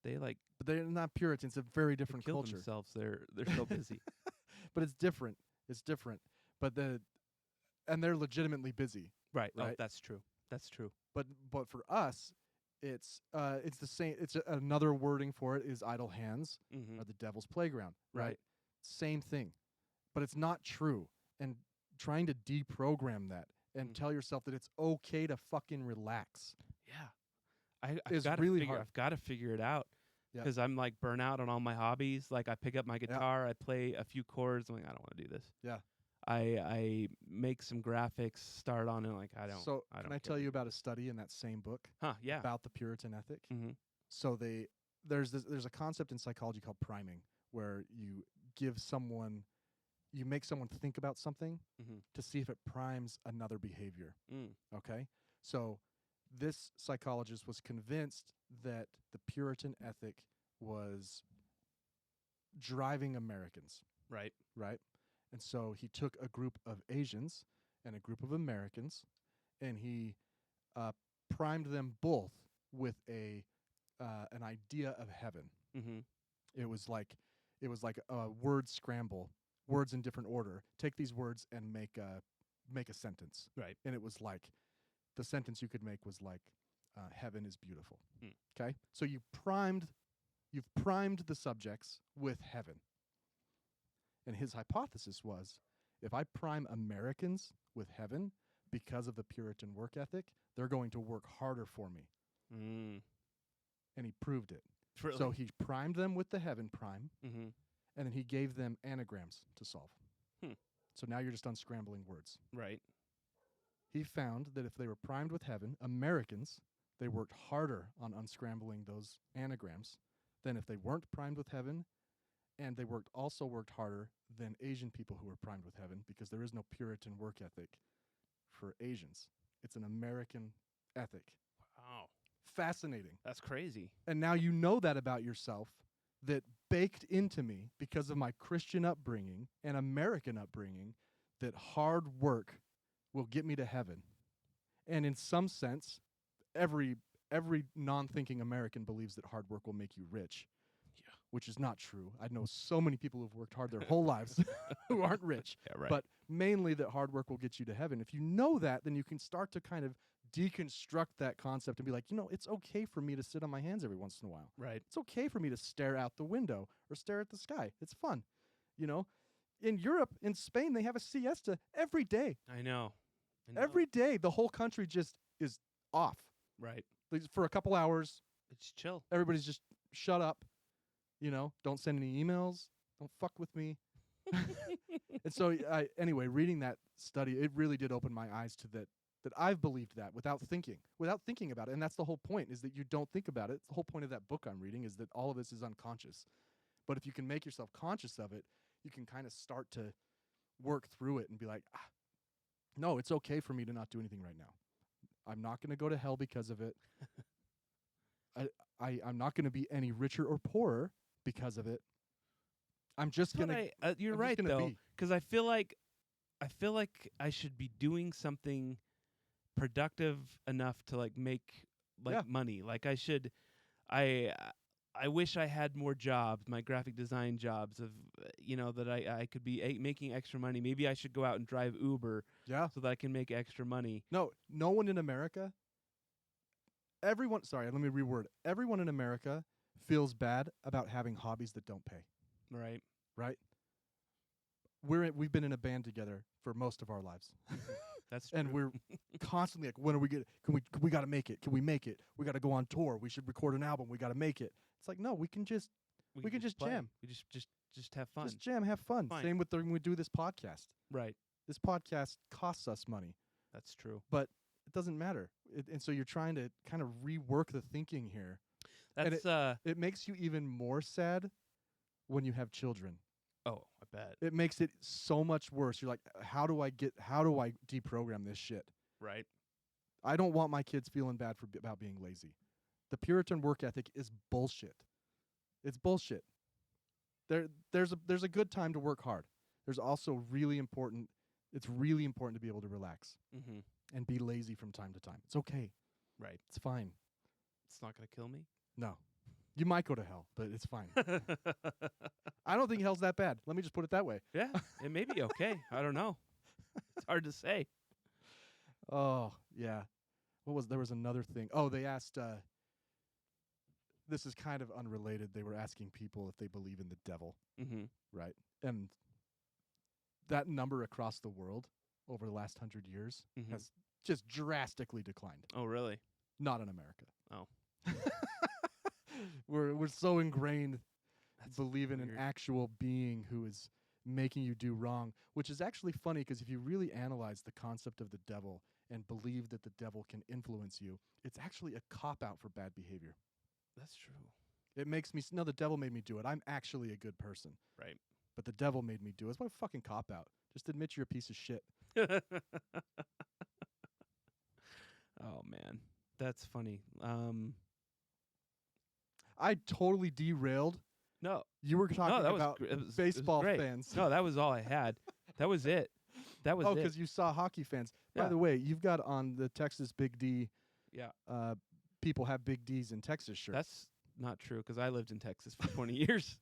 They But they're not Puritans. It's a very different kill culture. themselves. They're so busy. But it's different. It's different. But and they're legitimately busy. Right. Oh, Right. that's true. That's true. But for us, it's the same. It's another wording for it is idle hands Mm-hmm. are the devil's playground. Right. Right. Same thing. But it's not true. And trying to deprogram that and tell yourself that it's okay to fucking relax. Yeah. I've It's got really hard. I've got to figure it out Yeah. because I'm like burnt out on all my hobbies. Like I pick up my guitar, I play a few chords. I'm like, I don't want to do this. Yeah. I make some graphics, start on it. Like I don't. So I can don't I care. tell you about a study in that same book Huh? Yeah. about the Puritan ethic? Mm-hmm. So there's a concept in psychology called priming, where you make someone think about something Mm-hmm. to see if it primes another behavior. Mm. Okay? So this psychologist was convinced that the Puritan ethic was driving Americans, Right. right? And so he took a group of Asians and a group of Americans, and he primed them both with an idea of heaven. Mm-hmm. It was like a word scramble, words in different order. Take these words and make a sentence. Right. And it was like the sentence you could make was like heaven is beautiful. Okay? So you've primed the subjects with heaven. And his hypothesis was, if I prime Americans with heaven because of the Puritan work ethic, they're going to work harder for me. Mm. And he proved it. Really? So he primed them with the heaven prime, Mm-hmm. and then he gave them anagrams to solve. Hmm. So now you're just unscrambling words. Right. He found that if they were primed with heaven, Americans, they worked harder on unscrambling those anagrams than if they weren't primed with heaven, and they also worked harder than Asian people who were primed with heaven, because there is no Puritan work ethic for Asians. It's an American ethic. Wow. Fascinating. That's crazy. And now you know that about yourself, that baked into me because of my Christian upbringing and American upbringing, that hard work will get me to heaven. And in some sense, every non-thinking American believes that hard work will make you rich. Yeah. Which is not true. I know so many people who've worked hard their whole lives who aren't rich. Yeah, right. But mainly that hard work will get you to heaven. If you know that, then you can start to kind of deconstruct that concept and be like, it's okay for me to sit on my hands every once in a while. Right. It's okay for me to stare out the window or stare at the sky. It's fun. In Europe, in Spain, they have a siesta every day. I know. Every day, the whole country just is off. Right. For a couple hours, It's chill. everybody's just shut up. Don't send any emails. Don't fuck with me. And so, anyway, reading that study, it really did open my eyes to that I've believed that without thinking about it. And that's the whole point, is that you don't think about it. The whole point of that book I'm reading is that all of this is unconscious. But if you can make yourself conscious of it, you can kind of start to work through it and be like, no, it's okay for me to not do anything right now. I'm not going to go to hell because of it. I'm not going to be any richer or poorer because of it. I'm just going to... You're I'm right, just gonna though, be. because I feel like I should be doing something productive enough to make Yeah. money. Like I should. I wish I had more jobs, my graphic design jobs, of that I could be making extra money. Maybe I should go out and drive Uber Yeah. so that I can make extra money. No one in America... Sorry, let me reword. Everyone in America feels bad about having hobbies that don't pay, Right. right? We've been in a band together for most of our lives. That's true. And we're constantly like, when are we going to... We got to make it. Can we make it? We got to go on tour. We should record an album. We got to make it. It's like, no, we can just just play. jam. We just have fun. Just jam, have fun. Fine. Same with when we do this podcast. Right. This podcast costs us money, That's true. but it doesn't matter. And so you're trying to kind of rework the thinking here. And That's It makes you even more sad when you have children. oh, I bet. It makes it so much worse. You're like, how do I deprogram this shit? Right. I don't want my kids feeling bad about being lazy. The Puritan work ethic is bullshit. It's bullshit. There's a good time to work hard. There's also really important to be able to relax Mm-hmm. and be lazy from time to time. It's okay. Right. It's fine. It's not gonna kill me. No. You might go to hell, but it's fine. I don't think hell's that bad. Let me just put it that way. Yeah, it may be okay. I don't know. It's hard to say. Oh, yeah. There was another thing. Oh, they asked, this is kind of unrelated. They were asking people if they believe in the devil, Mm-hmm. right? And that number across the world over the last 100 years Mhm. has just drastically declined. Oh, really? Not in America. Oh. We're so ingrained That's believe in an weird. actual being who is making you do wrong, which is actually funny because if you really analyze the concept of the devil and believe that the devil can influence you, it's actually a cop-out for bad behavior. That's true. It makes me no, the devil made me do it. I'm actually a good person, Right. but the devil made me do it. It's my fucking cop-out. Just admit you're a piece of shit. Oh man, that's funny. I totally derailed. No, You were talking that was about it was baseball great. fans. No, that was all I had. That was it. That was Oh, it. because you saw hockey fans. By Yeah. the way, you've got on the Texas Big D. Yeah, People have Big D's in Texas shirts. that's not true because I lived in Texas for 20 years.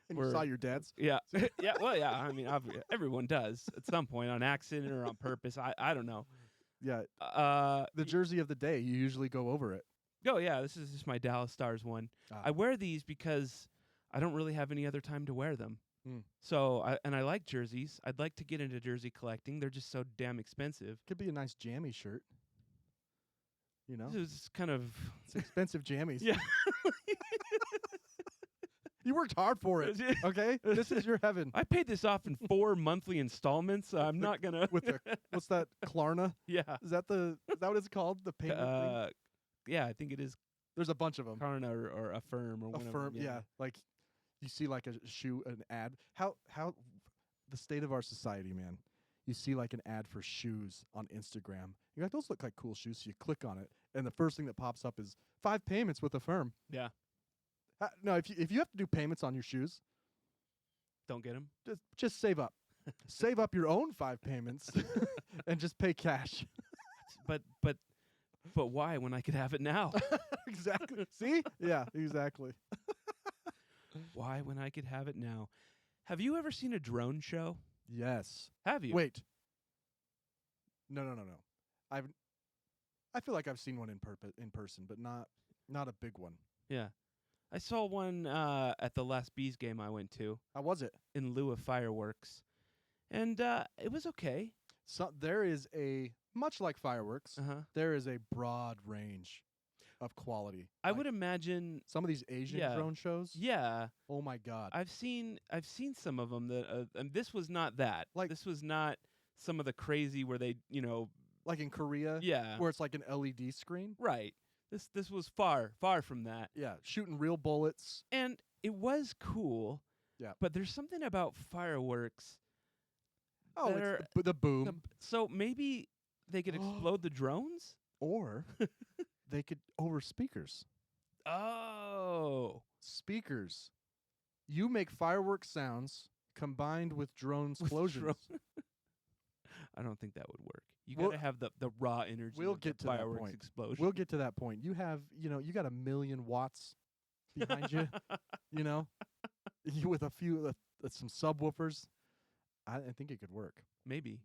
And you saw your dad's. Yeah, yeah. Well, yeah. I mean, everyone does at some point on accident or on purpose. I don't know. Yeah, The the jersey of the day. You usually go over it. Oh yeah, this is just my Dallas Stars one. I wear these because I don't really have any other time to wear them. So I like jerseys. I'd like to get into jersey collecting. They're just so damn expensive. Could be a nice jammy shirt. You know, This is kind of it's expensive jammies. yeah. You worked hard for it. Okay, this is your heaven. I paid this off in 4 monthly installments. I'm not gonna. With the what's that? Klarna? Yeah. Is that what it's called? The payment thing? Yeah, I think it is There's a bunch of them. Klarna or Affirm or one of them, Affirm, yeah. Like you see like a shoe, an ad. How the state of our society, man. You see like an ad for shoes on Instagram. You're like, those look like cool shoes. So you click on it, and the first thing that pops up is 5 payments with Affirm. Yeah. No, if you have to do payments on your shoes, Don't get them. just save up. Save up your own 5 payments and just pay cash. But why when I could have it now? Exactly. See? Yeah, exactly. Why when I could have it now? Have you ever seen a drone show? Yes. Have you? Wait. No. I feel like I've seen one in person, but not a big one. Yeah. I saw one at the last Bees game I went to How was it? in lieu of fireworks. And it was okay. So there is much like fireworks, Uh-huh. there is a broad range of quality. I Like, would imagine some of these Asian yeah. drone shows. yeah. Oh my God. I've seen some of them that and this was not that. Like- this was not some of the crazy where they, Like in Korea. yeah. Where it's like an LED screen. Right. This was far from that. Yeah. Shooting real bullets. And it was cool. Yeah. But there's something about fireworks. Oh, They're- it's the boom. So maybe they could explode the drones? Or they could over speakers. Oh. Speakers. You make fireworks sounds combined with drone explosions. I don't think that would work. You We'll- got to have the raw energy we'll of get the to that fireworks point. explosion. We'll get to that point. You have, you got 1 million watts behind you, you with a few, some subwoofers. I think it could work. Maybe.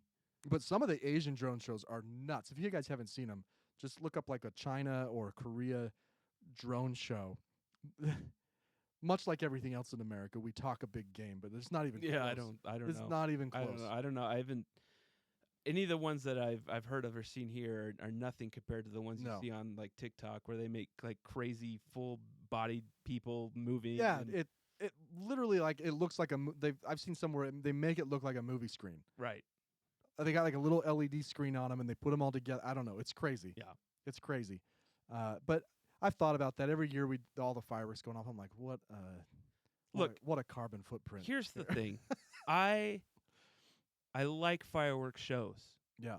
But some of the Asian drone shows are nuts. If you guys haven't seen them, just look up like a China or Korea drone show. Much like everything else in America, we talk a big game, but it's not even Yeah, I close. don't It's know. not even I close. don't know. I haven't any of the ones that I've heard of or seen here are nothing compared to the ones No. you see on like TikTok where they make like crazy full-bodied people moving. Yeah, and- it literally like it looks like I've seen somewhere they make it look like a movie screen. right. They got like a little LED screen on them and they put them all together. I don't know. It's crazy. Yeah. It's crazy. But I've thought about that every year. All the fireworks going off. I'm like, what a carbon footprint. Here's the thing. I like fireworks shows. Yeah.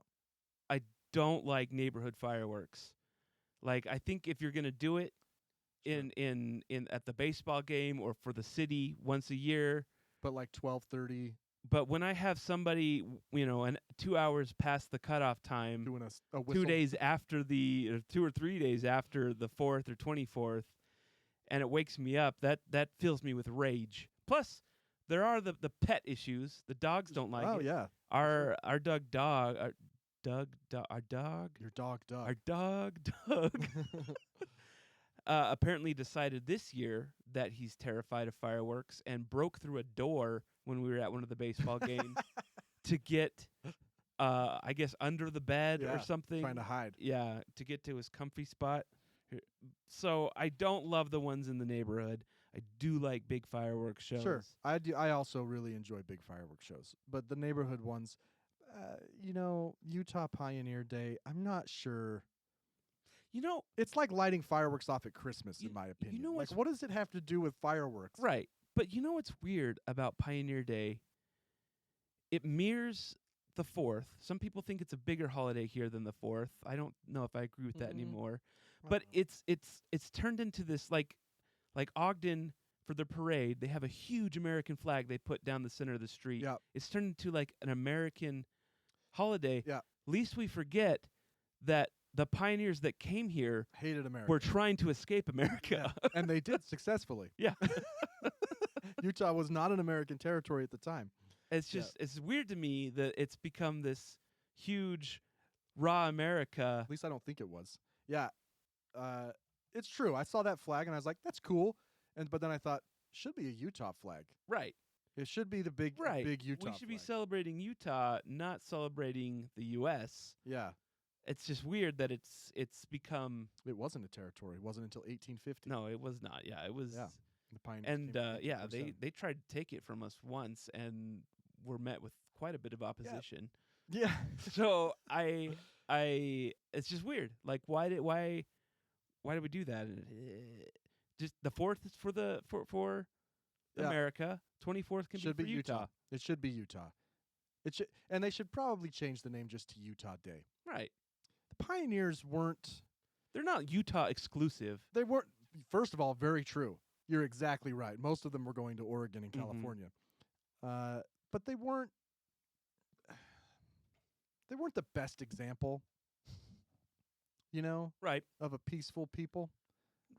I don't like neighborhood fireworks. Like I think if you're gonna do it in at the baseball game or for the city once a year, But like 12:30 but when I have somebody, and 2 hours past the cutoff time, doing a whistle. 2 days after or 2 or 3 days after the 4th or 24th, and it wakes me up, that fills me with rage. Plus, there are the pet issues. The dogs don't like Oh it. yeah. Our dog, Your dog. our dog, apparently decided this year that he's terrified of fireworks and broke through a door when we were at one of the baseball games to get, I guess, under the bed or something. Trying to hide. Yeah, to get to his comfy spot. So I don't love the ones in the neighborhood. I do like big fireworks shows. Sure, I do. I also really enjoy big fireworks shows, but the neighborhood ones, Utah Pioneer Day, I'm not sure. It's like lighting fireworks off at Christmas, in my opinion. Like, what does it have to do with fireworks? Right. But you know what's weird about Pioneer Day? It mirrors the 4th. Some people think it's a bigger holiday here than the 4th. I don't know if I agree with that anymore. But it's turned into this like Ogden for their parade. They have a huge American flag they put down the center of the street. Yeah. It's turned into like an American holiday. Yeah. Least we forget that the pioneers that came here Hated America. were trying to escape America. Yeah. And they did successfully. Yeah. Utah was not an American territory at the time. It's just it's weird to me that it's become this huge raw America. At least I don't think it was. Yeah. It's true. I saw that flag and I was like, that's cool. But then I thought, should be a Utah flag. Right. It should be the big Utah We should be flag. celebrating Utah, not celebrating the US. Yeah. It's just weird that it's become. It wasn't a territory. It wasn't until 1850. No, it was not. Yeah, it was. Yeah. The pioneers And came in yeah, 1847. they tried to take it from us once and were met with quite a bit of opposition. Yeah. So I it's just weird. Like why did we do that? Just the 4th is for Yeah. America. 24th can Should be for be Utah. It should be Utah. It should, and they should probably change the name just to Utah Day. Right. The pioneers weren't. They're not Utah exclusive. They weren't. First of all, very true. You're exactly right. Most of them were going to Oregon and California, but they weren't. They weren't the best example. Right. Of a peaceful people.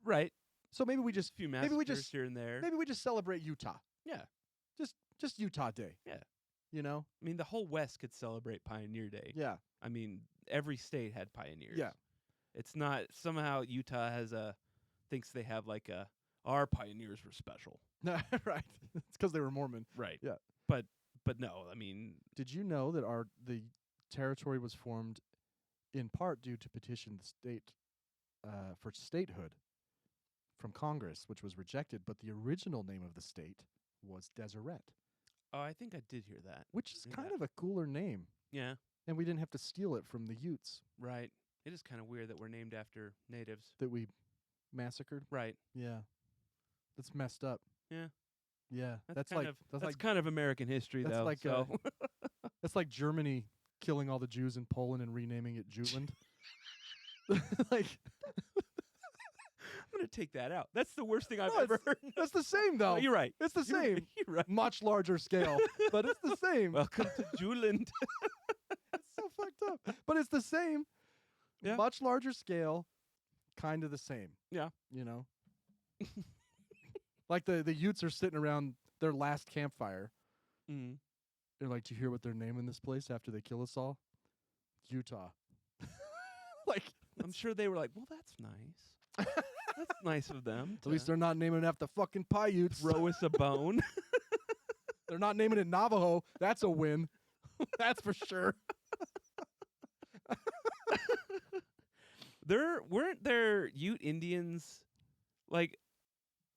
Right. So maybe we just A few maybe we massacres just here and there. maybe we just celebrate Utah. Yeah. Just Utah Day. Yeah. I mean, the whole West could celebrate Pioneer Day. Yeah. I mean, every state had pioneers. Yeah. It's not somehow Utah thinks they have like our pioneers were special. Right. It's because they were Mormon. Right. Yeah. But no, I mean, Did you know that the territory was formed in part due to petition the state for statehood from Congress, which was rejected, but the original name of the state was Deseret, oh, I think I did hear that. which is Yeah. kind of a cooler name, Yeah. and we didn't have to steal it from the Utes Right. It is kind of weird that we're named after natives. that we massacred. Right. Yeah. That's messed up. Yeah. Yeah. That's like kind of American history, that's though. like, so. that's like Germany killing all the Jews in Poland and renaming it Jutland. Like I'm gonna take that out. That's the worst thing I've No, ever heard. that's the same though. Oh, you're right. It's the You're- same. You're right. Much larger scale, but it's the same. Welcome to Juland. It's so fucked up. But it's the same. Yeah. Much larger scale, kind of the same. Yeah. Like the Utes are sitting around their last campfire. Mm. They're like, do you hear what they're naming this place after they kill us all? Utah. Like, I'm sure they were like, well, that's nice. That's nice of them. at least they're not naming it after fucking Paiutes. throw us a bone. They're not naming it Navajo. That's a win. That's for sure. Weren't there Ute Indians? Like,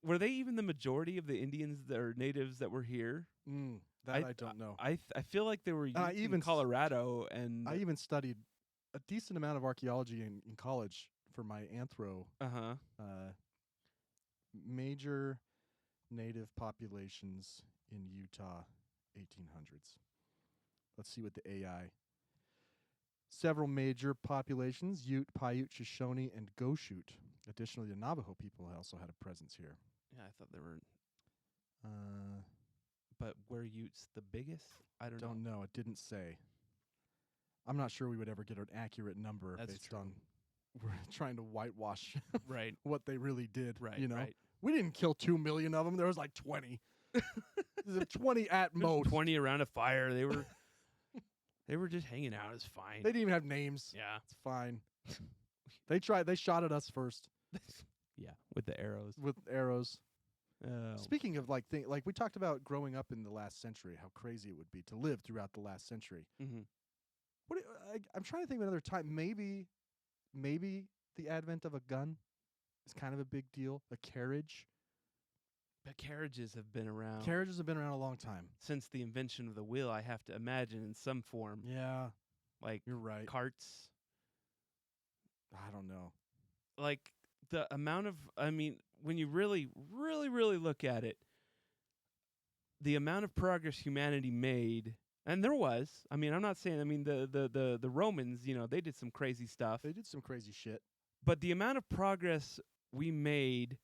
were they even the majority of the Indians that are natives that were here? That I don't know. I feel like there were Utes even in Colorado, and I even studied a decent amount of archaeology in college for my anthro. Major native populations in Utah, 1800s. Let's see what the AI. Several major populations: Ute, Paiute, Shoshone, and Goshute. Additionally, the Navajo people also had a presence here. yeah, I thought there were. But were Utes the biggest? I don't know. It didn't say. I'm not sure we would ever get an accurate number That's based true. on we're trying to whitewash Right. what they really did. Right. You know, Right. we didn't kill 2 million of them. There was like 20. There's 20 at most. 20 around a fire. They were. They were just hanging out. It's fine. They didn't even have names. Yeah. It's fine. They tried. They shot at us first. Yeah, with the arrows. with arrows. Oh. Speaking of like we talked about growing up in the last century, how crazy it would be to live throughout the last century. Mm-hmm. I'm trying to think of another time. Maybe the advent of a gun is kind of a big deal. A carriage. But carriages have been around Carriages have been around a long time. since the invention of the wheel, I have to imagine, in some form. Yeah, Like you're right. carts. I don't know. Like the amount of, I mean, when you really, really, really look at it, the amount of progress humanity made, and there was. I mean, I'm not saying. I mean, the Romans, they did some crazy stuff. They did some crazy shit. But the amount of progress we made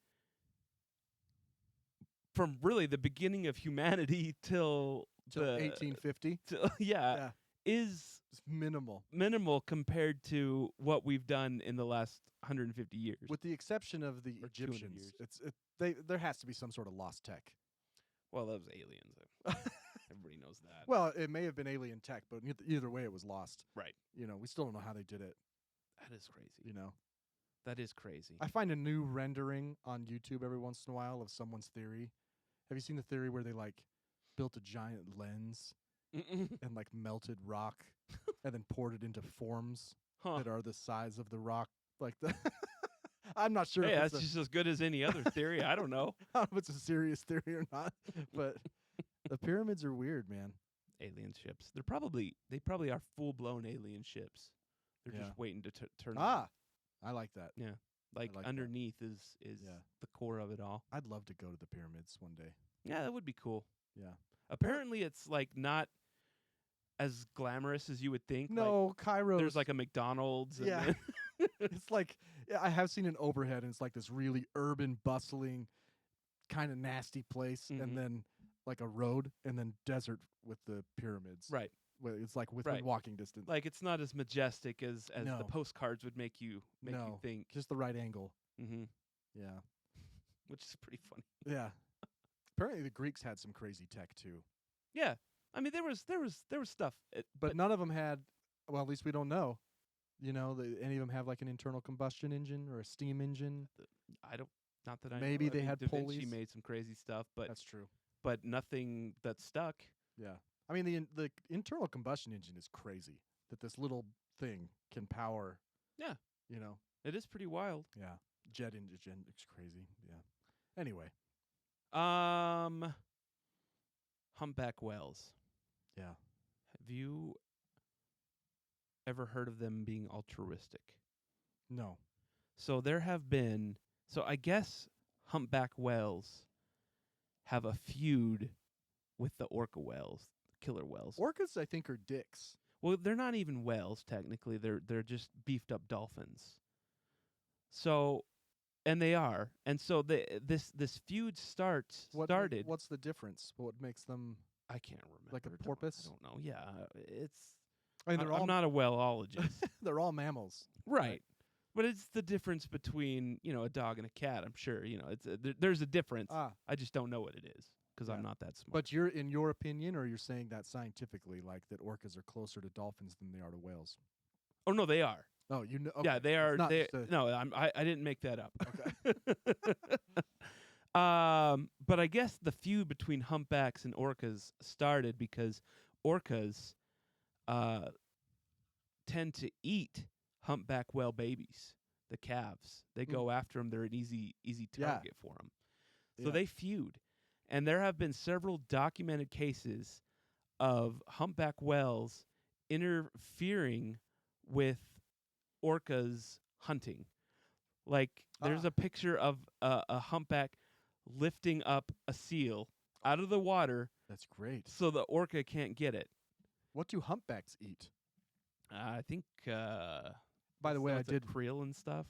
from really the beginning of humanity till Till 1850. Yeah, is It's minimal. minimal compared to what we've done in the last 150 years. With the exception of the Or 200 Egyptians, years. there has to be some sort of lost tech. Well, that was aliens. Everybody knows that. Well, it may have been alien tech, but either way, it was lost. Right. We still don't know how they did it. That is crazy. That is crazy. I find a new rendering on YouTube every once in a while of someone's theory. Have you seen the theory where they built a giant lens and melted rock and then poured it into forms that are the size of the rock? I'm not sure. Hey, if that's it's just as good as any other theory. I don't know. I don't know if it's a serious theory or not, but the pyramids are weird, man. Alien ships. They probably are full-blown alien ships. They're Yeah. just waiting to turn. I like that. Yeah. Like like that. underneath is Yeah. the core of it all. I'd love to go to the pyramids one day. Yeah, that would be cool. Yeah. Apparently, it's not as glamorous as you would think. No, Cairo. There's a McDonald's. And Yeah. then- It's I have seen an overhead, and it's this really urban, bustling, kind of nasty place, Mhm. and then a road, and then desert with the pyramids. right. Well, it's within Right. walking distance. It's not as majestic as No. the postcards would make you No. think. Just the right angle. Mm-hmm. Yeah. Which is pretty funny. Yeah. Apparently, the Greeks had some crazy tech too, Yeah. I mean, there was stuff. but none of them had. Well, at least we don't know. Any of them have an internal combustion engine or a steam engine. I don't. Not that I Maybe know. they I mean, had Da Vinci pulleys. made some crazy stuff, but That's true. nothing that stuck. Yeah. I mean, the internal combustion engine is crazy that this little thing can power. Yeah. It is pretty wild. Yeah. Jet engine. It's crazy. Yeah. Anyway. Humpback whales. Yeah. Have you ever heard of them being altruistic? No. So there have been. So I guess humpback whales have a feud with the orca whales, killer whales. Orcas, I think, are dicks. Well, they're not even whales technically. They're just beefed up dolphins. So, and they are. And so this feud started. What's the difference? What makes them? I can't remember. Like a Don't- porpoise? I don't know. Yeah, it's. I mean, I'm not a whaleologist. they're all mammals. Right. But it's the difference between, a dog and a cat. I'm sure, it's there's a difference. I just don't know what it is because I'm Yeah. not that smart. But you're in your opinion, or you're saying that scientifically, that orcas are closer to dolphins than they are to whales. Oh no, they are. Oh, you know. Yeah, okay. they are. It's not They just a- no, I didn't make that up. Okay. But I guess the feud between humpbacks and orcas started because orcas tend to eat humpback whale babies, the calves. They go after them. They're an easy Yeah. target for them. So Yeah. they feud. And there have been several documented cases of humpback whales interfering with orcas hunting. There's a picture of a humpback lifting up a seal out of the water That's great. so the orca can't get it. What do humpbacks eat? I think. By the way, I did krill and stuff.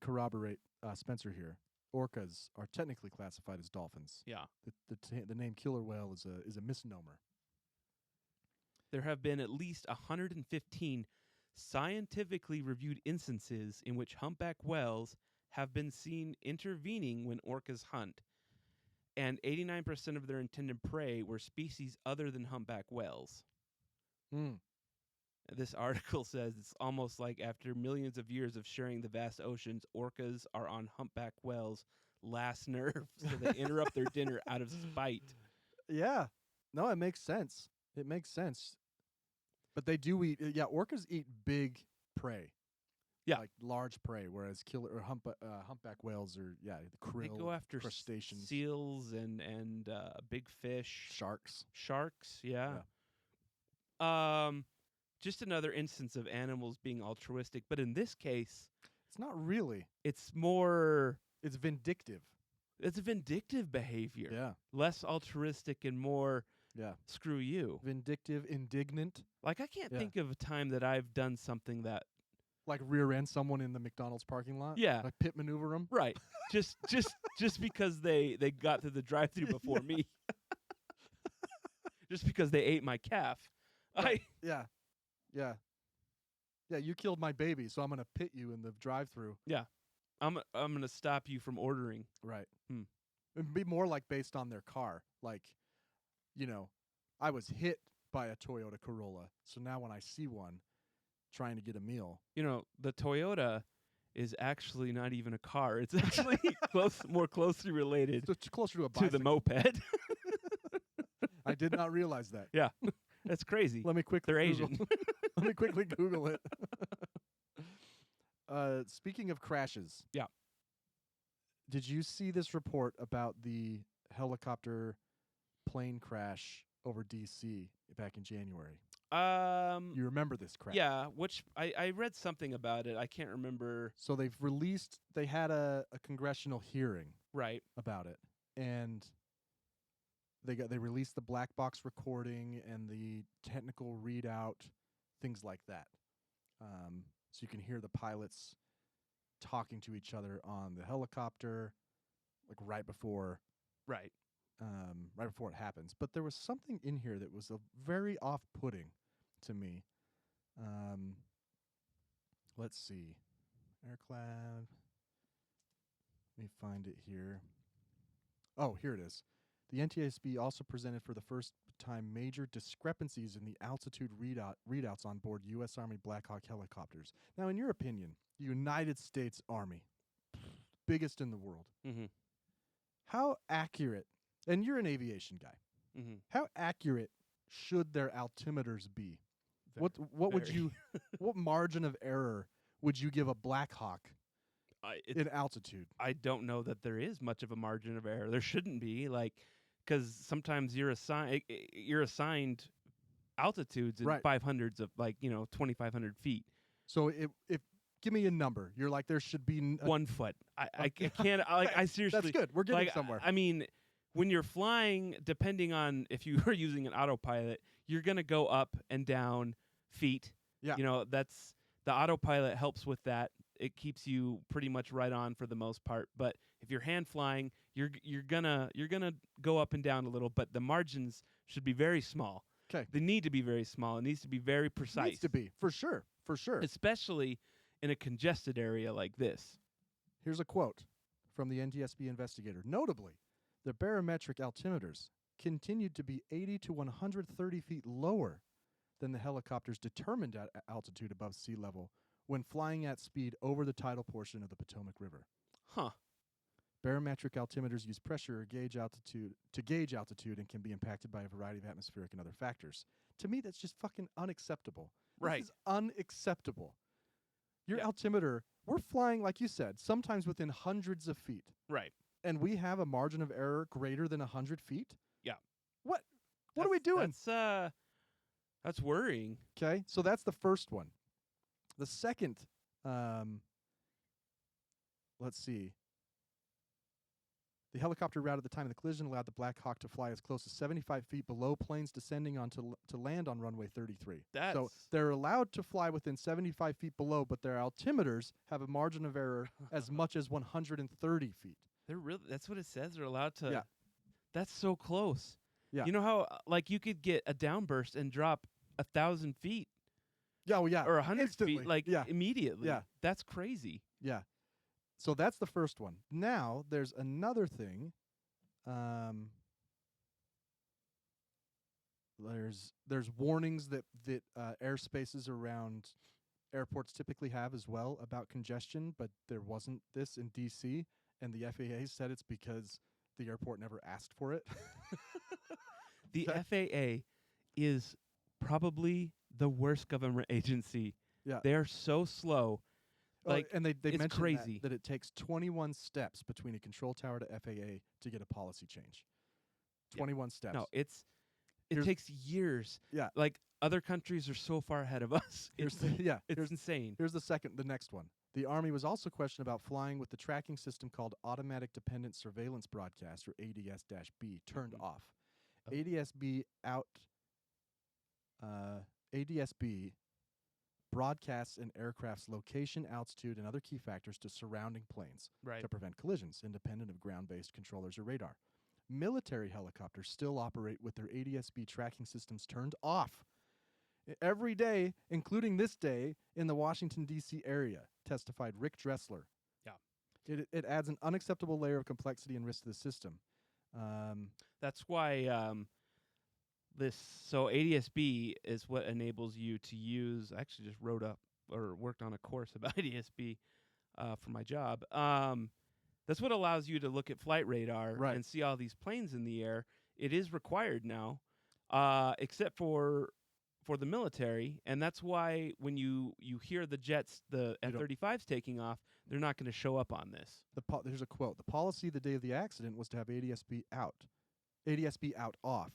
corroborate Spencer here. Orcas are technically classified as dolphins. Yeah, The name killer whale is a misnomer. there have been at least 115 scientifically reviewed instances in which humpback whales have been seen intervening when orcas hunt, and 89% of their intended prey were species other than humpback whales. Mm. This article says it's almost like after millions of years of sharing the vast oceans, orcas are on humpback whales' last nerve, so they interrupt their dinner out of spite. Yeah. No, it makes sense. It makes sense. But they do eat. Yeah, orcas eat big prey. Yeah. Like large prey, whereas humpback whales are the krill. They go after crustaceans, seals and big fish, sharks. Yeah. Just another instance of animals being altruistic, but in this case, It's not really. it's more. It's vindictive. It's a vindictive behavior. Yeah. Less altruistic and more Yeah. screw you. Vindictive, indignant. Like I can't Yeah. think of a time that I've done something that Like rear end someone in the McDonald's parking lot. Yeah. Like pit maneuver them. right. just because they got through the drive-through before me. Just because they ate my calf. Yeah. Yeah. Yeah, you killed my baby, so I'm going to pit you in the drive-through. I'm going to stop you from ordering. Right. Hmm. It'd be more like based on their car. Like, I was hit by a Toyota Corolla, so now when I see one trying to get a meal. The Toyota is actually not even a car. It's actually more closely related It's closer to a to bicycle. the moped. I did not realize that. Yeah. That's crazy. Let me quickly They're Google. Asian. Let me quickly Google it. Speaking of crashes. Yeah. Did you see this report about the helicopter plane crash over D.C. back in January? You remember this crash? Yeah, which I read something about it. I can't remember. So they had a congressional hearing Right. about it, and they released the black box recording and the technical readout, things like that. So you can hear the pilots talking to each other on the helicopter, like right before Right. it happens. But there was something in here that was very off-putting to me. Let's see. Aircloud. Let me find it here. Oh, here it is. The NTSB also presented for the first time major discrepancies in the altitude readouts on board U.S. Army Black Hawk helicopters. Now, in your opinion, the United States Army, biggest in the world, Mm-hmm. how accurate, and you're an aviation guy, Mm-hmm. how accurate should their altimeters be? What would very. you, what margin of error would you give a Black Hawk in altitude? I don't know that there is much of a margin of error. There shouldn't be, because sometimes you're assigned altitudes in Right. 500s of 2,500 feet. So if give me a number, you're like there should be 1 foot. I can't. I seriously. That's good. We're getting somewhere. I mean, when you're flying, depending on if you are using an autopilot, you're gonna go up and down feet. Yeah. That's the autopilot helps with that. It keeps you pretty much right on for the most part. But if you're hand flying, you're gonna go up and down a little. But the margins should be very small. 'Kay. They need to be very small. It needs to be very precise. Needs to be for sure. Especially in a congested area like this. Here's a quote from the NTSB investigator. Notably, the barometric altimeters continued to be 80 to 130 feet lower than the helicopter's determined altitude above sea level when flying at speed over the tidal portion of the Potomac River. Huh. Barometric altimeters use pressure to gauge altitude and can be impacted by a variety of atmospheric and other factors. To me, that's just fucking unacceptable. Right. This is unacceptable. Your Yeah. altimeter, we're flying, like you said, sometimes within hundreds of feet. Right. And we have a margin of error greater than 100 feet? Yeah. What are we doing? That's worrying. Okay, so that's the first one. The second, let's see. The helicopter route at the time of the collision allowed the Black Hawk to fly as close as 75 feet below planes descending to land on runway 33. So they're allowed to fly within 75 feet below, but their altimeters have a margin of error as much as 130 feet. That's what it says. They're allowed to. Yeah. That's so close. Yeah. You know how you could get a downburst and drop 1,000 feet Yeah, well, yeah. or 100 instantly. feet Yeah. immediately. Yeah. That's crazy. Yeah. So that's the first one. Now there's another thing. There's warnings that airspaces around airports typically have as well about congestion, but there wasn't this in D.C., and the FAA said it's because the airport never asked for it. The FAA is probably the worst government agency. Yeah. They're so slow. Like, and they it's mentioned crazy. that it takes 21 steps between a control tower to FAA to get a policy change. 21 steps. No, it Here's- takes years. Yeah. Like, other countries are so far ahead of us. It's insane. Here's the next one. The Army was also questioned about flying with the tracking system called Automatic Dependent Surveillance Broadcast, or ADS-B, turned off. Oh. ADS-B broadcasts an aircraft's location, altitude, and other key factors to surrounding planes Right. to prevent collisions, independent of ground-based controllers or radar. Military helicopters still operate with their ADS-B tracking systems turned off every day, including this day, in the Washington, D.C. area, testified Rick Dressler. Yeah. It adds an unacceptable layer of complexity and risk to the system. That's why so ADS-B is what enables you to use. I actually just worked on a course about ADS-B for my job. That's what allows you to look at flight radar and see all these planes in the air. It is required now, except for the military, and that's why when you hear the jets, the F-35s taking off, they're not going to show up on this. There's a quote. The policy the day of the accident was to have ADS-B out off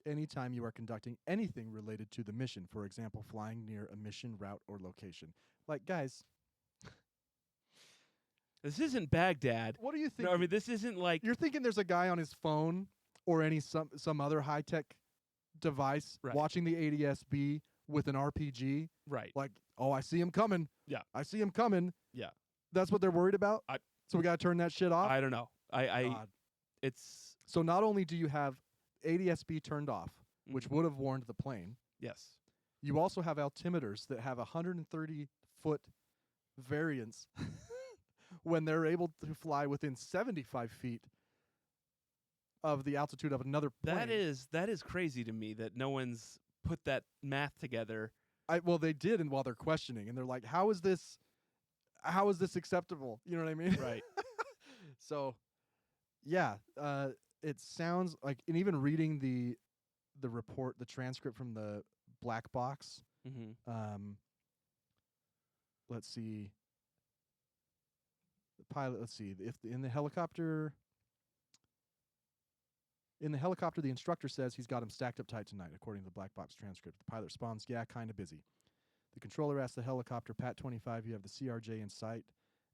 anytime you are conducting anything related to the mission, for example, flying near a mission route or location. Like, guys, this isn't Baghdad. what do you think? No, I mean, this isn't like... You're thinking there's a guy on his phone or some other high-tech device watching the ADS-B with an RPG? Right. Like, oh, I see him coming. Yeah. I see him coming. Yeah. That's what they're worried about? So we got to turn that shit off? I don't know. It's... So not only do you have ADS-B turned off, which would have warned the plane. Yes. You also have altimeters that have 130-foot variance when they're able to fly within 75 feet of the altitude of another plane. That is crazy to me that no one's put that math together. Well, they did, and while they're questioning, and they're like, "How is this acceptable?" You know what I mean? Right. So, yeah, it sounds like, and even reading the report, the transcript from the black box. Mm-hmm. Let's see. The pilot. Let's see. If in the helicopter, the instructor says he's got him stacked up tight tonight, according to the black box transcript. The pilot responds, "Yeah, kind of busy." The controller asks the helicopter, "Pat 25, you have the CRJ in sight."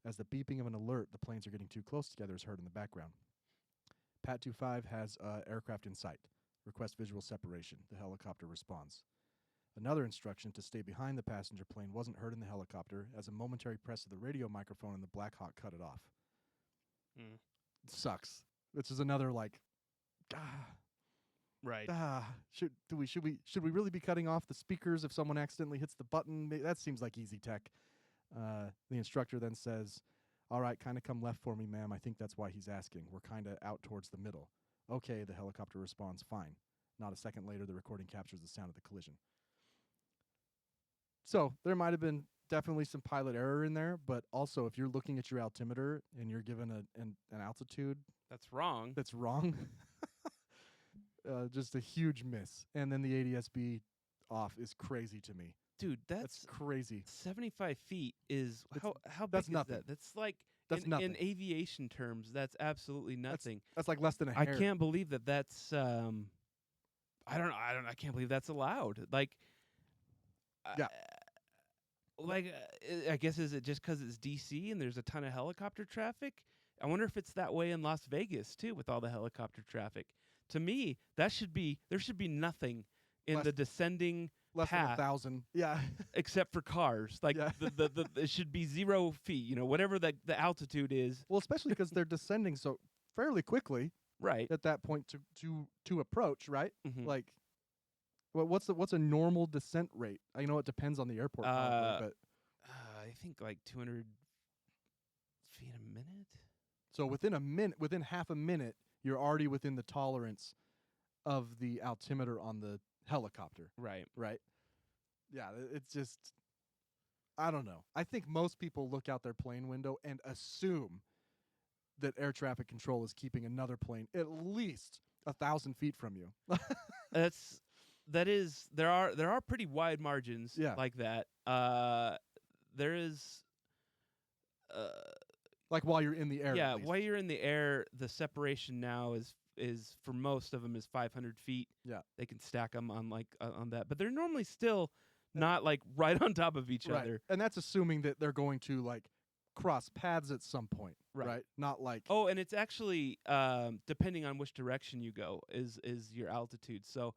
As the beeping of an alert, the planes are getting too close together, is heard in the background. Pat 25 has aircraft in sight. Request visual separation. The helicopter responds. Another instruction to stay behind the passenger plane wasn't heard in the helicopter, as a momentary press of the radio microphone in the Black Hawk cut it off. Mm. It sucks. This is another Right. Should we really be cutting off the speakers if someone accidentally hits the button? That seems like easy tech. The instructor then says, "All right, kind of come left for me, ma'am. I think that's why he's asking. We're kind of out towards the middle." "Okay," the helicopter responds, "Fine." Not a second later, the recording captures the sound of the collision. So there might have been definitely some pilot error in there, but also if you're looking at your altimeter and you're given an altitude That's wrong. that's wrong, just a huge miss. And then the ADS-B off is crazy to me. Dude, That's crazy. 75 feet is how big that's is nothing. that? That's like That's in nothing. aviation terms, that's absolutely nothing. That's like less than a I hair. can't believe that's I don't know. I can't believe that's allowed. Like Yeah. I guess is it just because it's DC and there's a ton of helicopter traffic? I wonder if it's that way in Las Vegas too, with all the helicopter traffic. To me, there should be nothing in the descending Less path, than 1,000. Yeah. except for cars. Like Yeah. the it should be 0 feet. You know, whatever the altitude is. Well, especially because they're descending so fairly quickly Right. at that point to approach, right? Mhm. Like, what's a normal descent rate? I know it depends on the airport, probably, but I think like 200 feet a minute. so within half a minute, you're already within the tolerance of the altimeter on the helicopter, Right. right? Yeah, it's just, I don't know. I think most people look out their plane window and assume that air traffic control is keeping another plane at least 1,000 feet from you. There are pretty wide margins Yeah. like that. There is Like while you're in the air. yeah, at least. while you're in the air, the separation now is for most of them is 500 feet. Yeah. They can stack them on on that, but they're normally still not like right on top of each Right. other. And that's assuming that they're going to like cross paths at some point, Right. right? Not like Oh, and it's actually depending on which direction you go is your altitude. So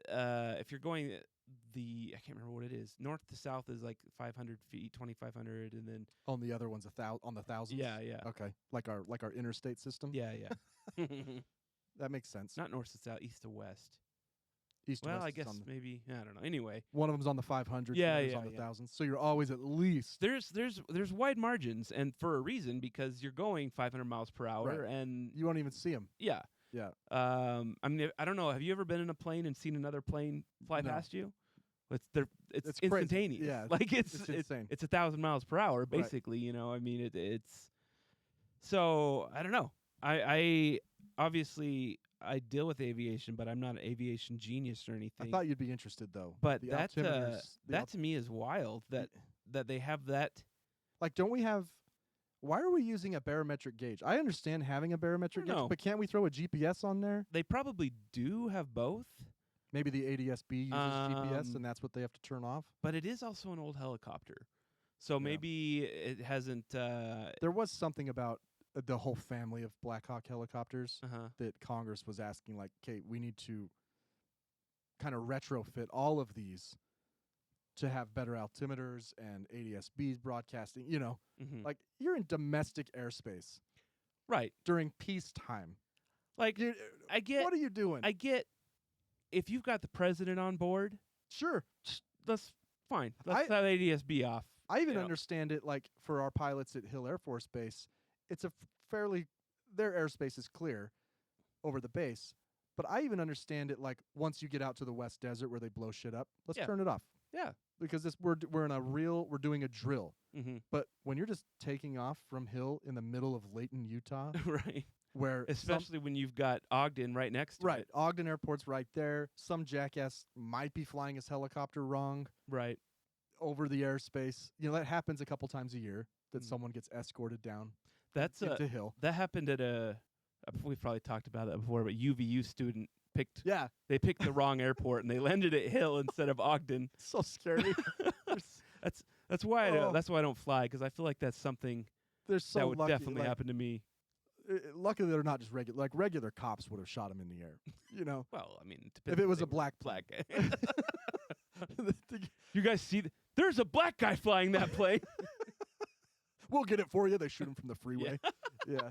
if you're going I can't remember what it is. North to south is like 500 feet, 2,500, and then on the other one's on the thousands. yeah. Okay, like our interstate system. Yeah. That makes sense. Not north to south, east to west. East to Well, west I is guess on the, maybe I don't know. Anyway, one of them's on the 500. Yeah, the other's yeah, on the yeah. thousands. So you're always at least there's wide margins, and for a reason, because you're going 500 miles per hour, Right. and you won't even see them. yeah. Yeah. I mean, I don't know. Have you ever been in a plane and seen another plane fly No. past you? It's It's crazy. instantaneous. Yeah, like it's insane. It's 1,000 miles per hour, basically. You know, I mean, it's. So I don't know. I obviously I deal with aviation, but I'm not an aviation genius or anything. I thought you'd be interested though. but The that altimeters- the that to me is wild that they have that. like, don't we have? Why are we using a barometric gauge? I understand having a barometric I don't gauge, know. but can't we throw a GPS on there? They probably do have both, Maybe the ADSB uses GPS, Um, and that's what they have to turn off. but it is also an old helicopter, so Yeah. maybe it hasn't. There was something about the whole family of Black Hawk helicopters that Congress was asking, like, okay, we need to kind of retrofit all of these to have better altimeters and ADSBs broadcasting. You know, Mhm. like you're in domestic airspace Right. during peacetime. Like You, I get. what are you doing? I get. If you've got the president on board, Sure. that's fine. Let's have ADSB off. I even you know. understand it, like, for our pilots at Hill Air Force Base, it's a fairly, their airspace is clear over the base. But I even understand it, like, once you get out to the West Desert where they blow shit up, let's Yeah. turn it off. Yeah. Because we're in a we're doing a drill. Mm-hmm. But when you're just taking off from Hill in the middle of Layton, Utah, Right. where Especially when you've got Ogden right next to right, it. Ogden Airport's right there. Some jackass might be flying his helicopter wrong Right. over the airspace. You know, that happens a couple times a year that Mm. someone gets escorted down That's into Hill. that happened at we've probably talked about that before, but UVU student picked Yeah, they picked the wrong airport and they landed at Hill instead of Ogden. so scary. That's why I Oh. don't fly, because I feel like that's something They're so that would lucky. definitely like, happen to me. Luckily, they're not just regular. Like regular cops would have shot him in the air. You know, Well, I mean, if depends it if was they a were black black plane. guy. You guys see? There's a black guy flying that plane. We'll get it for you. They shoot him from the freeway. Yeah.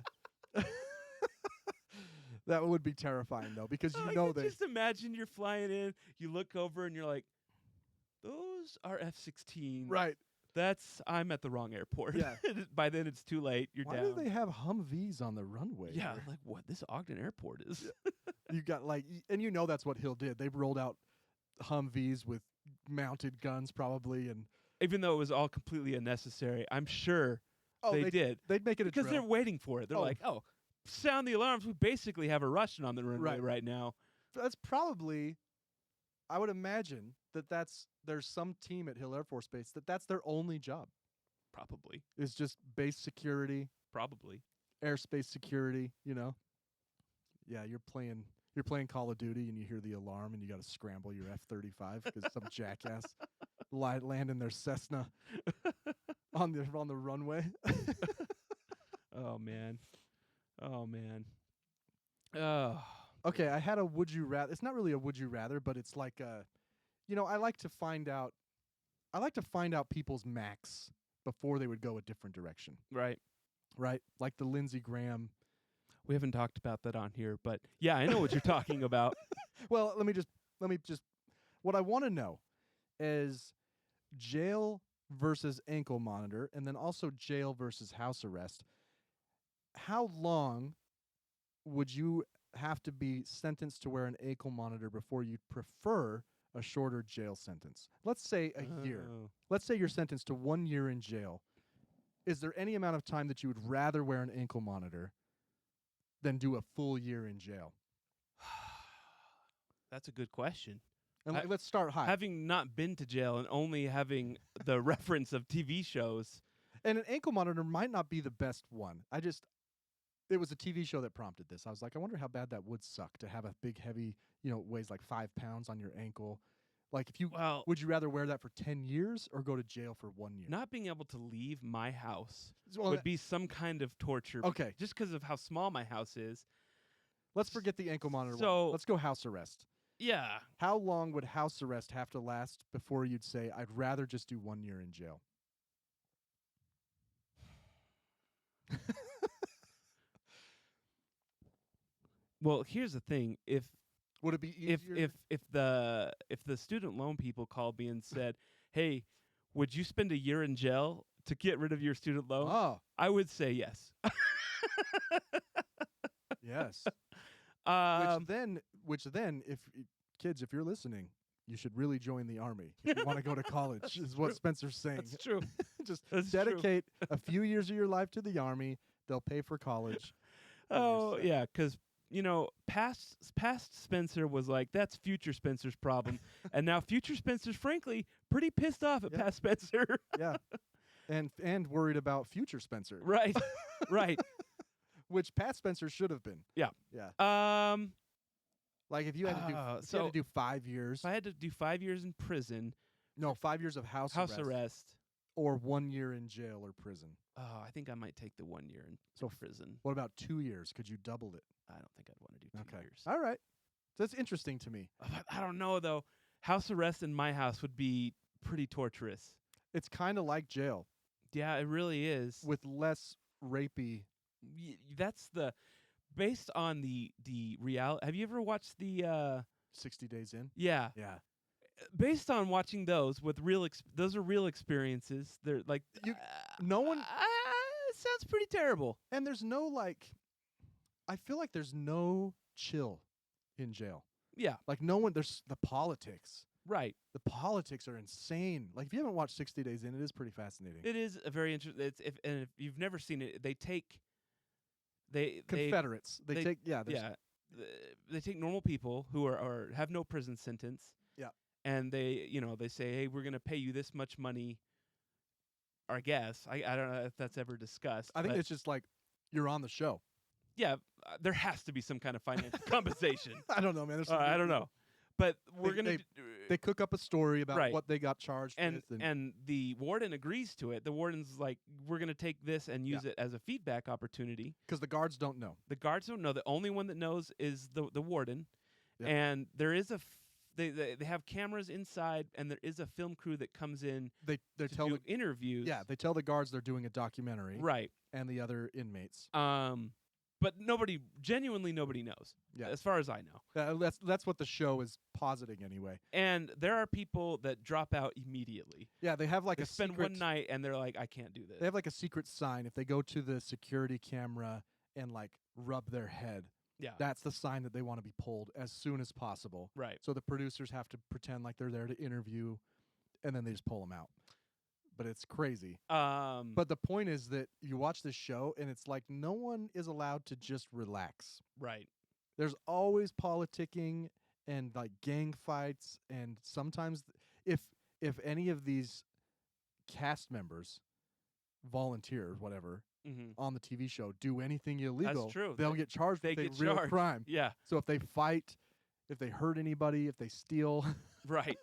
That would be terrifying though, because you I know could they. just imagine you're flying in. You look over and you're like, "Those are F-16." Right. I'm at the wrong airport. Yeah. By then it's too late. You're Why down. do they have Humvees on the runway? Yeah, here? like what? This Ogden Airport is. You got like, and you know that's what Hill did. They rolled out Humvees with mounted guns, probably, and Even though it was all completely unnecessary, I'm sure they did. They'd make it a Because drill. they're waiting for it. They're Oh. like, "Oh, sound the alarms. We basically have a Russian on the runway right now." That's probably, I would imagine there's some team at Hill Air Force Base that's their only job Probably. is just base security, Probably. airspace security. You know. Yeah, you're playing Call of Duty and you hear the alarm and you got to scramble your F-35 because some jackass landing their Cessna on the runway. Oh man. Oh man. Oh. Okay, I had a would you rather. It's not really a would you rather, but it's like I like to find out people's max before they would go a different direction, Right. right? Like the Lindsey Graham. We haven't talked about that on here, but yeah, I know what you're talking about. Well, let me just what I want to know is jail versus ankle monitor, and then also jail versus house arrest. How long would you have to be sentenced to wear an ankle monitor before you'd prefer a shorter jail sentence? Let's say a year. Oh. Let's say you're sentenced to 1 year in jail. Is there any amount of time that you would rather wear an ankle monitor than do a full year in jail? That's a good question. And let's start high. Having not been to jail and only having the reference of TV shows. And an ankle monitor might not be the best one. It was a TV show that prompted this. I was like, I wonder how bad that would suck to have a big, heavy, weighs like 5 pounds on your ankle. Like, would you rather wear that for 10 years or go to jail for 1 year? Not being able to leave my house Well, would be some kind of torture. Okay. Just because of how small my house is. Let's forget the ankle monitor. So- Let's go house arrest. Yeah. How long would house arrest have to last before you'd say, I'd rather just do 1 year in jail? Well, here's the thing. Would it be easier? If the student loan people called me and said, "Hey, would you spend a year in jail to get rid of your student loan?" Oh, I would say yes. yes. Um, Which then, if you're listening, you should really join the Army if you want to go to college, is what Spencer's saying. that's true. Just That's true. dedicate a few years of your life to the Army. They'll pay for college. Oh set. yeah, because past Spencer was like, that's future Spencer's problem, and now future Spencer's frankly pretty pissed off at Yeah. past Spencer. Yeah. And worried about future Spencer. Right, right. Which Pat Spencer should have been. Yeah. Yeah. Like if you had to do, if you had to do 5 years. If I had to do 5 years in prison, No, 5 years of house arrest, or 1 year in jail or prison. I think I might take the 1 year in prison. What about 2 years? Could you double it? I don't think I'd want to do 2 years. All right. That's interesting to me. I don't know though. House arrest in my house would be pretty torturous. It's kind of like jail Yeah, it really is. with less rapey. That's based on the reality. Have you ever watched the 60 Days In. Yeah. Yeah. Based on watching those with those are real experiences. They're like no one- it sounds pretty terrible. And there's no I feel like there's no chill in jail. Yeah, Like no one. There's the politics. right. The politics are insane. Like if you haven't watched 60 Days In, it is pretty fascinating. It is a very interesting. If you've never seen it, they take Confederates. They take they take normal people who are have no prison sentence. Yeah. And they say, hey, we're gonna pay you this much money. Or I guess I don't know if that's ever discussed. I think but it's just like you're on the show. yeah, there has to be some kind of financial compensation. I don't know, man. There's I don't know, but we're They- gonna. They cook up a story about Right. what they got charged and with. and the warden agrees to it. The warden's like, we're gonna take this and use it as a feedback opportunity. Because the guards don't know. The guards don't know. The only one that knows is the warden, Yep. and there is they have cameras inside, and there is a film crew that comes in They to tell do the interviews. they tell the guards they're doing a documentary. Right. And the other inmates. But genuinely nobody knows. Yeah. As far as I know. That's what the show is positing anyway. And there are people that drop out immediately. Yeah, they have like They a spend secret, one night and they're like, I can't do this. They have like a secret sign. If they go to the security camera and like rub their head, Yeah. that's the sign that they want to be pulled as soon as possible. Right. So the producers have to pretend like they're there to interview, and then they just pull them out. But it's crazy. But the point is that you watch this show, and it's like no one is allowed to just relax. Right. There's always politicking and like gang fights, and sometimes if any of these cast members volunteer or whatever Mm-hmm. on the TV show do anything illegal, true. they'll get charged They with a get real charged. crime. Yeah. So if they fight, if they hurt anybody, if they steal, Right.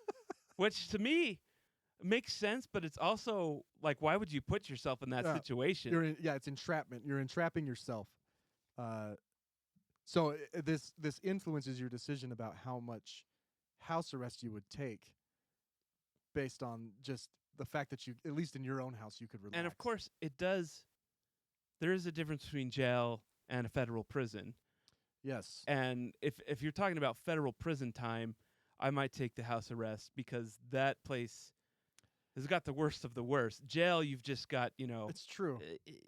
Which to me makes sense, but it's also like, why would you put yourself in that Yeah. situation? it's entrapment. You're entrapping yourself. So this influences your decision about how much house arrest you would take, based on just the fact that you, at least in your own house, you could relax. And of course, it does. There is a difference between jail and a federal prison. yes, And if you're talking about federal prison time, I might take the house arrest because that place has got the worst of the worst. Jail, you've just got, it's true.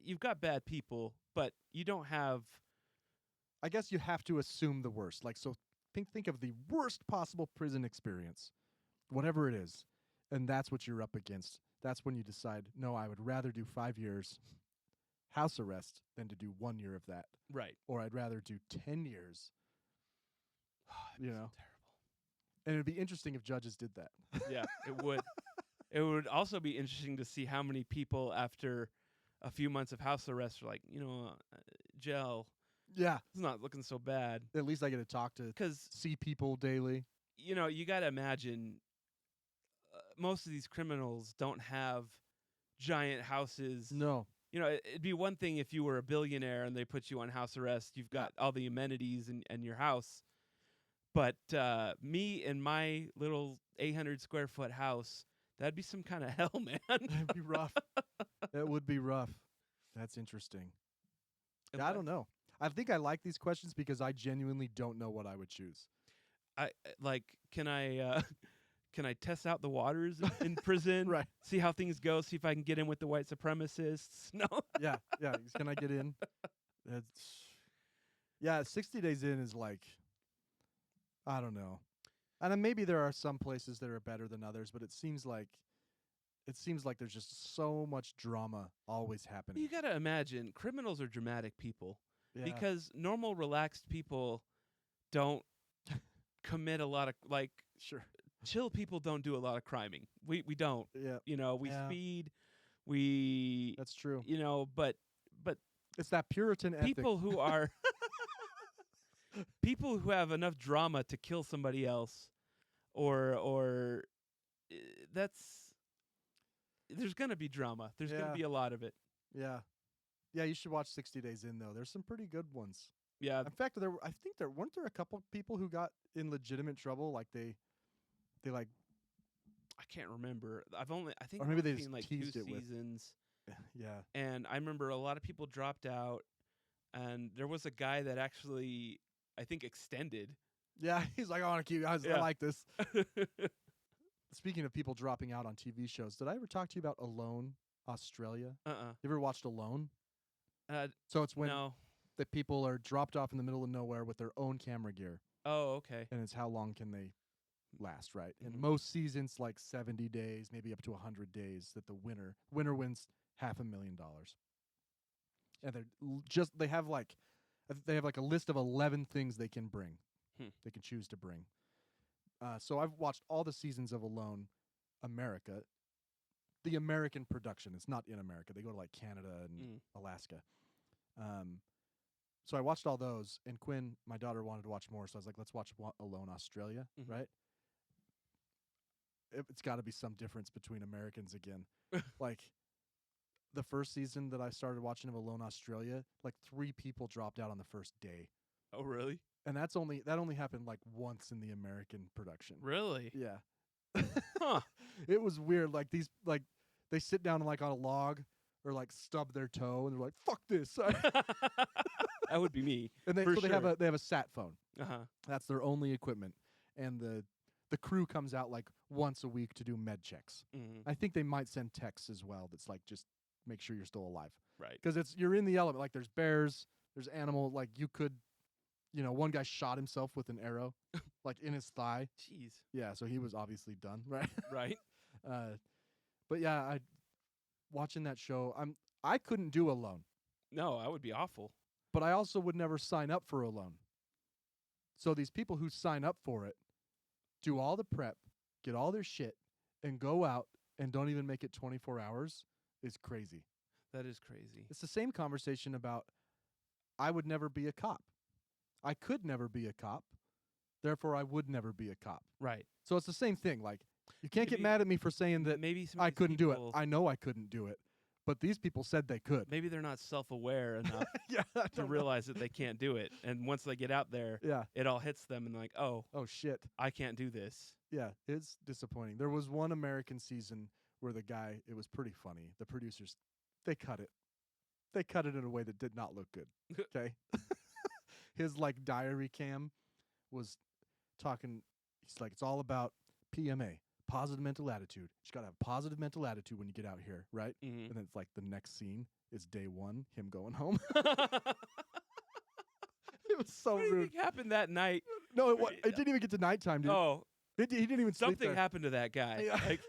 you've got bad people, but you don't have. I guess you have to assume the worst. Like, so think of the worst possible prison experience. whatever it is, and that's what you're up against. That's when you decide, no, I would rather do 5 years house arrest than to do 1 year of that. Right. Or I'd rather do 10 years. You know? Terrible. And it would be interesting if judges did that. Yeah, it would. It would also be interesting to see how many people after a few months of house arrest are like, jail, Yeah. it's not looking so bad. At least I get to talk to, Because, see people daily. you got to imagine most of these criminals don't have giant houses. No. It'd be one thing if you were a billionaire and they put you on house arrest. You've got all the amenities and your house. But me and my little 800 square foot house, that'd be some kind of hell, man. It'd be rough. It would be rough. That's interesting. Yeah, I don't know. I think I like these questions because I genuinely don't know what I would choose. Can I test out the waters in prison? Right. See how things go. See if I can get in with the white supremacists. No. Yeah. Can I get in? 60 days in is like, I don't know. And then maybe there are some places that are better than others, but it seems like there's just so much drama always happening. You got to imagine criminals are dramatic people because normal relaxed people don't commit a lot of Sure. chill people don't do a lot of criming. We don't. Yeah. We speed. We That's true. But It's that Puritan ethic. people who are people who have enough drama to kill somebody else or there's going to be drama. There's going to be a lot of it. Yeah. Yeah, you should watch 60 Days In though. There's some pretty good ones. Yeah. In fact, I think there weren't there a couple people who got in legitimate trouble, like they like, I can't remember. I think or maybe they I've just seen like 2 teased it with- seasons. yeah. And I remember a lot of people dropped out, and there was a guy that actually, I think, extended. Yeah, he's like, I want to keep. I like this. Speaking of people dropping out on TV shows, did I ever talk to you about Alone, Australia? You ever watched Alone? So it's when No. the people are dropped off in the middle of nowhere with their own camera gear, Oh, okay. and it's how long can they last, right? Mhm. And most seasons, like 70 days, maybe up to 100 days, that the winner wins $500,000. And they have like a list of 11 things they can bring. They can choose to bring. So I've watched all the seasons of Alone, America. The American production. It's not in America. They go to like Canada and Alaska. So I watched all those, and Quinn, my daughter, wanted to watch more, so I was like, let's watch Alone Australia, right? It's got to be some difference between Americans again. Like, the first season that I started watching of Alone Australia, like 3 people dropped out on the first day. Oh, really? And that only happened like once in the American production. Really? Yeah. Huh. It was weird. Like they sit down like on a log or like stub their toe and they're like, fuck this. That would be me. And they have a sat phone. Uh-huh. That's their only equipment. And the crew comes out like once a week to do med checks. I think they might send texts as well. That's like, just make sure you're still alive. Right. Because you're in the element. Like there's bears, there's animal. Like you could, one guy shot himself with an arrow, like in his thigh. Jeez. Yeah. So he was obviously done. Right. Right. But yeah, watching that show, I couldn't do Alone, No, that would be awful. but I also would never sign up for Alone. So these people who sign up for it do all the prep, get all their shit, and go out and don't even make it 24 hours is crazy. That is crazy. It's the same conversation about I would never be a cop. I could never be a cop. Therefore, I would never be a cop. Right. So it's the same thing. Like, you can't get Maybe- mad at me for saying that Maybe some of I these couldn't do it. people- I know I couldn't do it. But these people said they could. Maybe they're not self-aware enough Yeah. I to don't know. realize that they can't do it. And once they get out there, Yeah. it all hits them and like, oh, Oh, shit. I can't do this. Yeah. It's disappointing. There was one American season where it was pretty funny. The producers, they cut it. They cut it in a way that did not look good. Okay. His like diary cam was talking. He's like, it's all about PMA, positive mental attitude. You got to have a positive mental attitude when you get out here, right? Mhm. And then it's like the next scene is day 1, him going home. It was so What do you rude. think happened that night? No, it didn't even get to nighttime, dude. Oh, He didn't even sleep Something there. happened to that guy. Yeah. Like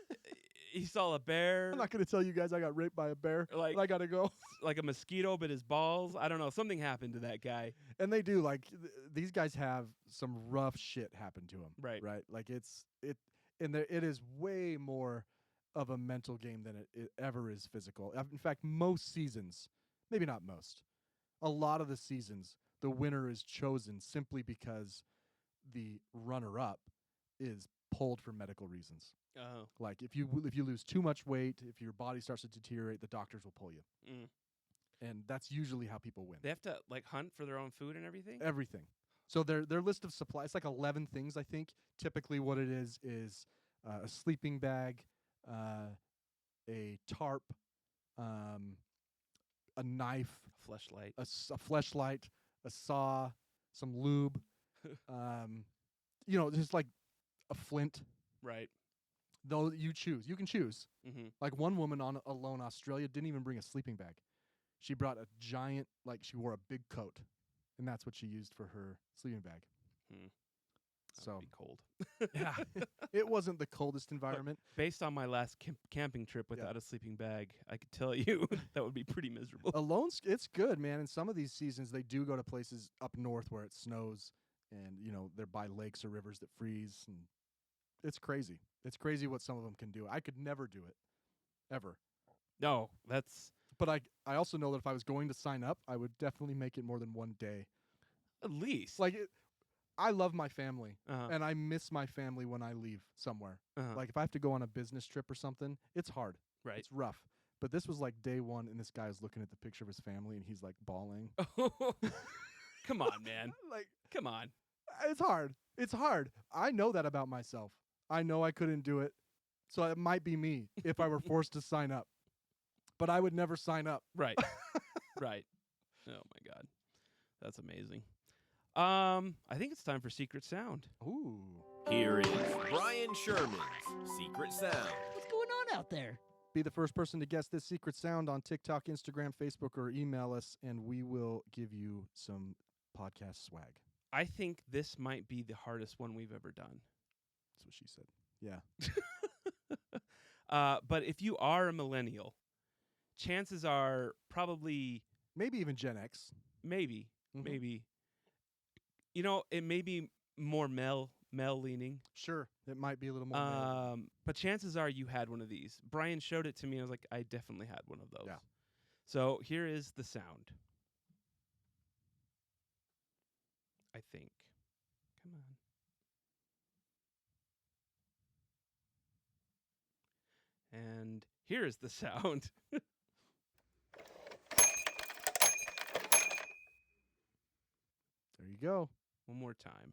he saw a bear, I'm not going to tell you guys I got raped by a bear. Like- but I got to go. like a mosquito bit his balls. I don't know. Something happened to that guy. And they do, like, these guys have some rough shit happen to them. Right. Right? Like, it is way more of a mental game than it ever is physical. In fact, most seasons, maybe not most, a lot of the seasons, the winner is chosen simply because the runner-up is pulled for medical reasons. Oh. Like, if you lose too much weight, if your body starts to deteriorate, the doctors will pull you. Mm. And that's usually how people win. They have to like hunt for their own food and everything. Everything. So their list of supplies, it's like 11 things, I think. Typically what it is a sleeping bag, a tarp, a knife, Fleshlight. a fleshlight, a saw, some lube, just like a flint. Right. Though you choose. You can choose. Mm-hmm. Like one woman on Alone Australia didn't even bring a sleeping bag. She brought a giant, like she wore a big coat, and that's what she used for her sleeping bag. So Be cold. yeah, it wasn't the coldest environment. Based on my last camping trip without a sleeping bag, I could tell you that would be pretty miserable. Alone's it's good, man. And some of these seasons they do go to places up north where it snows, and they're by lakes or rivers that freeze, and it's crazy. It's crazy what some of them can do. I could never do it, ever. No, that's But I also know that if I was going to sign up, I would definitely make it more than one day. at least Like I love my family, Uh-huh. and I miss my family when I leave somewhere. Uh-huh. Like if I have to go on a business trip or something, it's hard. Right. It's rough. But this was like day one, and this guy is looking at the picture of his family, and he's like bawling. Come on, man. Like Come on. it's hard. It's hard. I know that about myself. I know I couldn't do it, so it might be me if I were forced to sign up. But I would never sign up. Right. Right. Oh my God. That's amazing. I think it's time for Secret Sound. Ooh. Here is Brian Sherman's Secret Sound. What's going on out there? Be the first person to guess this secret sound on TikTok, Instagram, Facebook, or email us, and we will give you some podcast swag. I think this might be the hardest one we've ever done. That's what she said. Yeah. But if you are a millennial, chances are probably Maybe even Gen X. maybe Mhm. maybe it may be more male leaning. Sure. It might be a little more. male. But chances are you had one of these. Brian showed it to me. I was like, I definitely had one of those. Yeah. So here is the sound. I think. Come on. And here is the sound. There you go. One more time.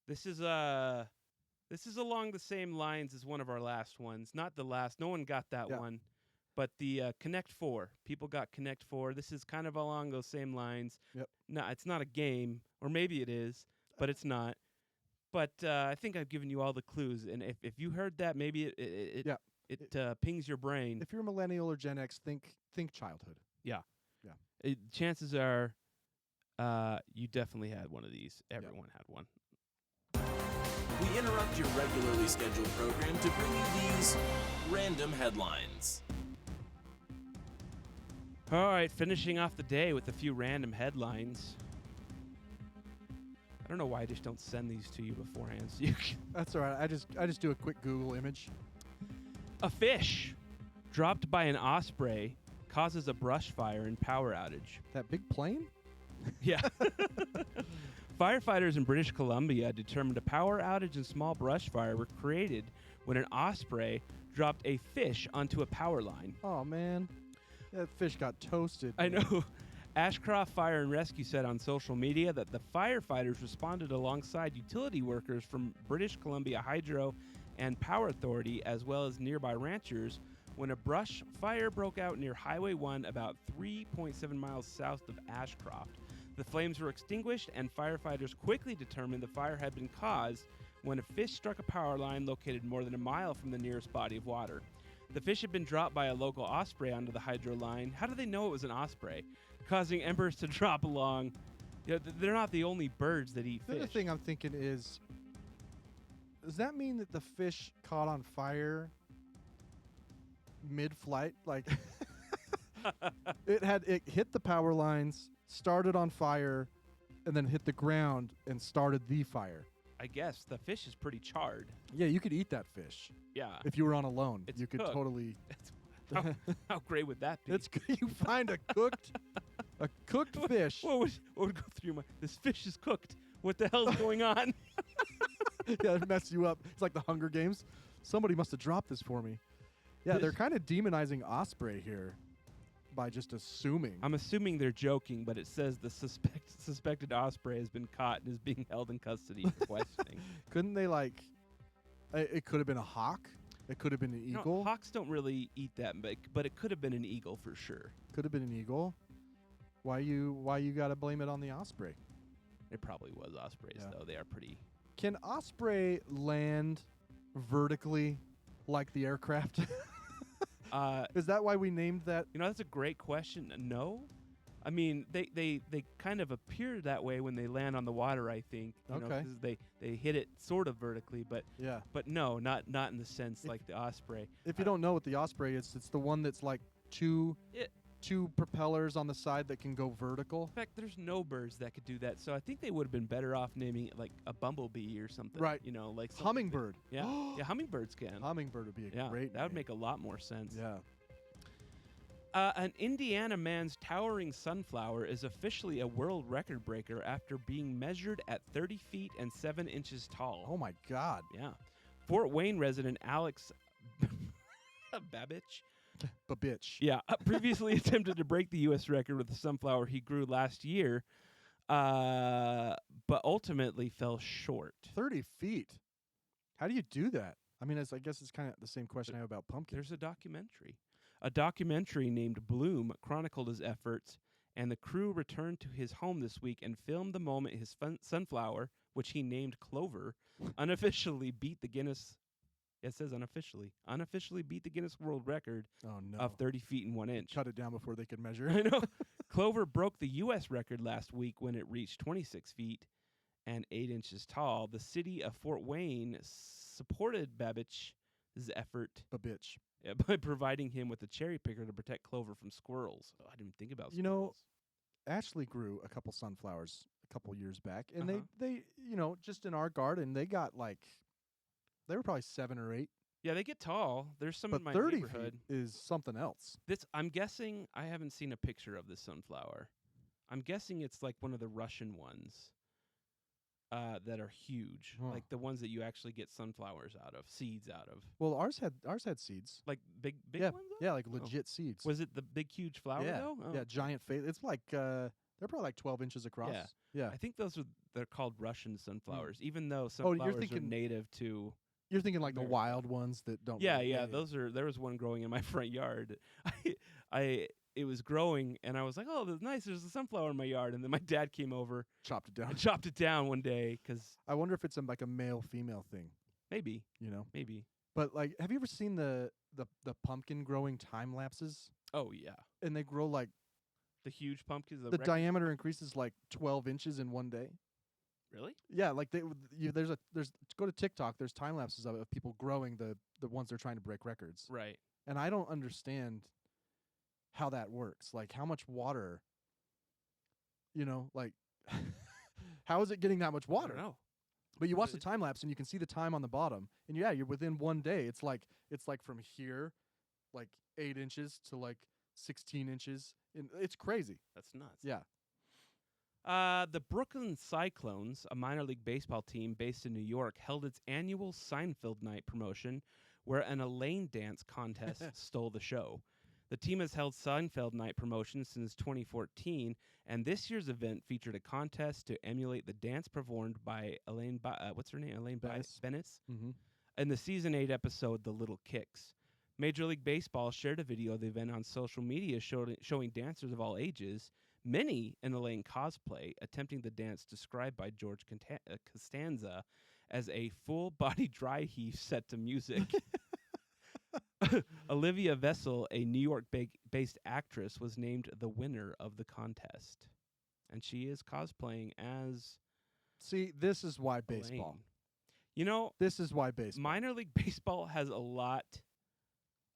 This is along the same lines as one of our last ones. Not the last. No one got that Yeah. one. But the Connect 4. People got Connect 4. This is kind of along those same lines. Yep. No, it's not a game, or maybe it is, but it's not. But I think I've given you all the clues, and if you heard that, maybe it pings your brain. If you're a millennial or Gen X, think childhood. Chances are, you definitely had one of these. Everyone had one. We interrupt your regularly scheduled program to bring you these random headlines. All right, finishing off the day with a few random headlines. I don't know why I just don't send these to you beforehand. So you can That's all right. I just do a quick Google image. A fish dropped by an osprey causes a brush fire and power outage. That big plane? Yeah. Firefighters in British Columbia determined a power outage and small brush fire were created when an osprey dropped a fish onto a power line. Oh man, that fish got toasted. I know. Ashcroft Fire and Rescue said on social media that the firefighters responded alongside utility workers from British Columbia Hydro and Power Authority, as well as nearby ranchers, when a brush fire broke out near Highway 1 about 3.7 miles south of Ashcroft. The flames were extinguished, and firefighters quickly determined the fire had been caused when a fish struck a power line located more than a mile from the nearest body of water. The fish had been dropped by a local osprey onto the hydro line. How do they know it was an osprey? Causing embers to drop along Yeah, they're not the only birds that eat The other fish. thing I'm thinking is, does that mean that the fish caught on fire mid-flight? Like, it hit the power lines, started on fire, and then hit the ground and started the fire. I guess the fish is pretty charred. Yeah, you could eat that fish Yeah. if you were on a loan. It's You could cooked. totally. How great would that be? It's you find a cooked fish. What would go through my? This fish is cooked. What the hell's going on? Yeah, it mess you up. It's like the Hunger Games. Somebody must have dropped this for me. Yeah, they're kind of demonizing osprey here by just assuming. I'm assuming they're joking, but it says the suspected osprey has been caught and is being held in custody for questioning. Couldn't they like? It could have been a hawk. It could have been an You know, eagle. hawks don't really eat that, but it could have been an eagle for sure. Could have been an eagle. Why you got to blame it on the osprey? It probably was ospreys, Yeah. though. They are pretty. Can osprey land vertically like the aircraft? Is that why we named that? You know, that's a great question. No. I mean, they kind of appear that way when they land on the water, I think. You know, Okay. 'cause they hit it sort of vertically, but Yeah. no, not in the sense like the osprey. If you don't know what the osprey is, it's the one that's like two propellers on the side that can go vertical. In fact, there's no birds that could do that, so I think they would have been better off naming it like a bumblebee or something. Right. You know, like something Hummingbird. big. Yeah. Yeah, hummingbirds can. Hummingbird would be a Yeah, great that would name. make a lot more sense. Yeah. An Indiana man's towering sunflower is officially a world record breaker after being measured at 30 feet and 7 inches tall. Oh my God. Yeah. Fort Wayne resident Alex Babich, Babitch. yeah, previously attempted to break the U.S. record with the sunflower he grew last year, but ultimately fell short. 30 feet. How do you do that? I mean, I guess it's kind of the same question I have about pumpkins. There's a documentary. A documentary named Bloom chronicled his efforts, and the crew returned to his home this week and filmed the moment his sunflower, which he named Clover, unofficially beat the Guinness. It says unofficially beat the Guinness World Record Oh no. of 30 feet and 1 inch. Cut it down before they could measure. I know. Clover broke the U.S. record last week when it reached 26 feet and 8 inches tall. The city of Fort Wayne supported Babich's effort Babitch. by providing him with a cherry picker to protect Clover from squirrels. Oh, I didn't even think about You know, squirrels. Ashley grew a couple sunflowers a couple years back, and Uh-huh. they just in our garden, they got they were probably 7 or 8. Yeah, they get tall. There's some But in my 30 neighborhood. feet is something else. I'm guessing I haven't seen a picture of this sunflower. I'm guessing it's like one of the Russian ones that are huge, Huh. like the ones that you actually get sunflowers out of, seeds out of, Well, ours had seeds. like big yeah, ones. though? yeah, like legit seeds. Was it the big huge flower yeah, though? Oh. yeah, giant face. It's like they're probably like 12 inches across. Yeah. Yeah. I think they're called Russian sunflowers, even though Oh, you're sunflowers are thinking native to. You're thinking like the America. wild ones that don't. Yeah, really- yeah, those are. There was one growing in my front yard. It was growing, and I was like, "Oh, that's nice. There's a sunflower in my yard." And then my dad came over chopped it down. and chopped it down one day because I wonder if it's like a male female thing. maybe, Maybe. But like, have you ever seen the pumpkin growing time lapses? Oh yeah, And they grow like the huge pumpkins. the diameter increases like 12 inches in one day. Really? Yeah, like there's go to TikTok. There's time lapses of people growing the ones they're trying to break records. Right. And I don't understand how that works. Like how much water, like how is it getting that much I water? don't know. But you watch the It- time lapse and you can see the time on the bottom. And yeah, you're within one day. It's like from here, like 8 inches to like 16 inches. And it's crazy. That's nuts. Yeah. The Brooklyn Cyclones, a minor league baseball team based in New York, held its annual Seinfeld Night promotion, where an Elaine dance contest stole the show. The team has held Seinfeld Night promotion since 2014, and this year's event featured a contest to emulate the dance performed by Elaine. What's her name? Elaine Bennis. Bennis. Mm-hmm. In the season 8 episode, The Little Kicks. Major League Baseball shared a video of the event on social media showing dancers of all ages, many in Elaine cosplay, attempting the dance described by George Costanza as a full-body dry heave set to music. Olivia Vessel, a New York-based actress, was named the winner of the contest. and she is cosplaying as See, this is why baseball. Elaine. You know, This is why baseball. minor league baseball has a lot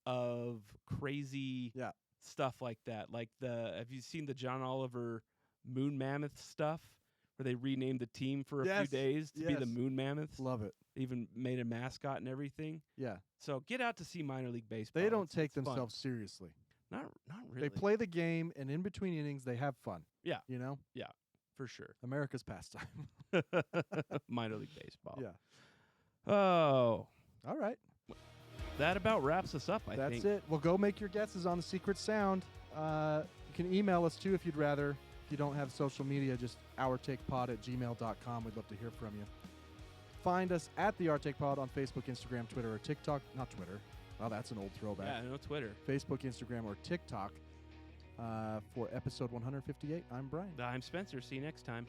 of crazy Yeah. stuff like that. Like have you seen the John Oliver Moon Mammoth stuff where they renamed the team for a few Yes, days to be the yes. Moon Mammoths? Love it. They even made a mascot and everything. Yeah. So get out to see minor league baseball. They don't It's take fun. themselves seriously. Not really. They play the game, and in between innings, they have fun. Yeah. You know? for sure. America's pastime. Minor league baseball. Yeah. Oh, All right. that about wraps us up, I That's think. it. Well, go make your guesses on the secret sound. You can email us, too, if you'd rather. If you don't have social media, just ourtakepod@gmail.com. We'd love to hear from you. Find us at the OurTakePod on Facebook, Instagram, Twitter, or TikTok. Not Twitter. Oh, that's an old throwback. Yeah, no Twitter. Facebook, Instagram, or TikTok. For episode 158, I'm Brian. I'm Spencer. See you next time.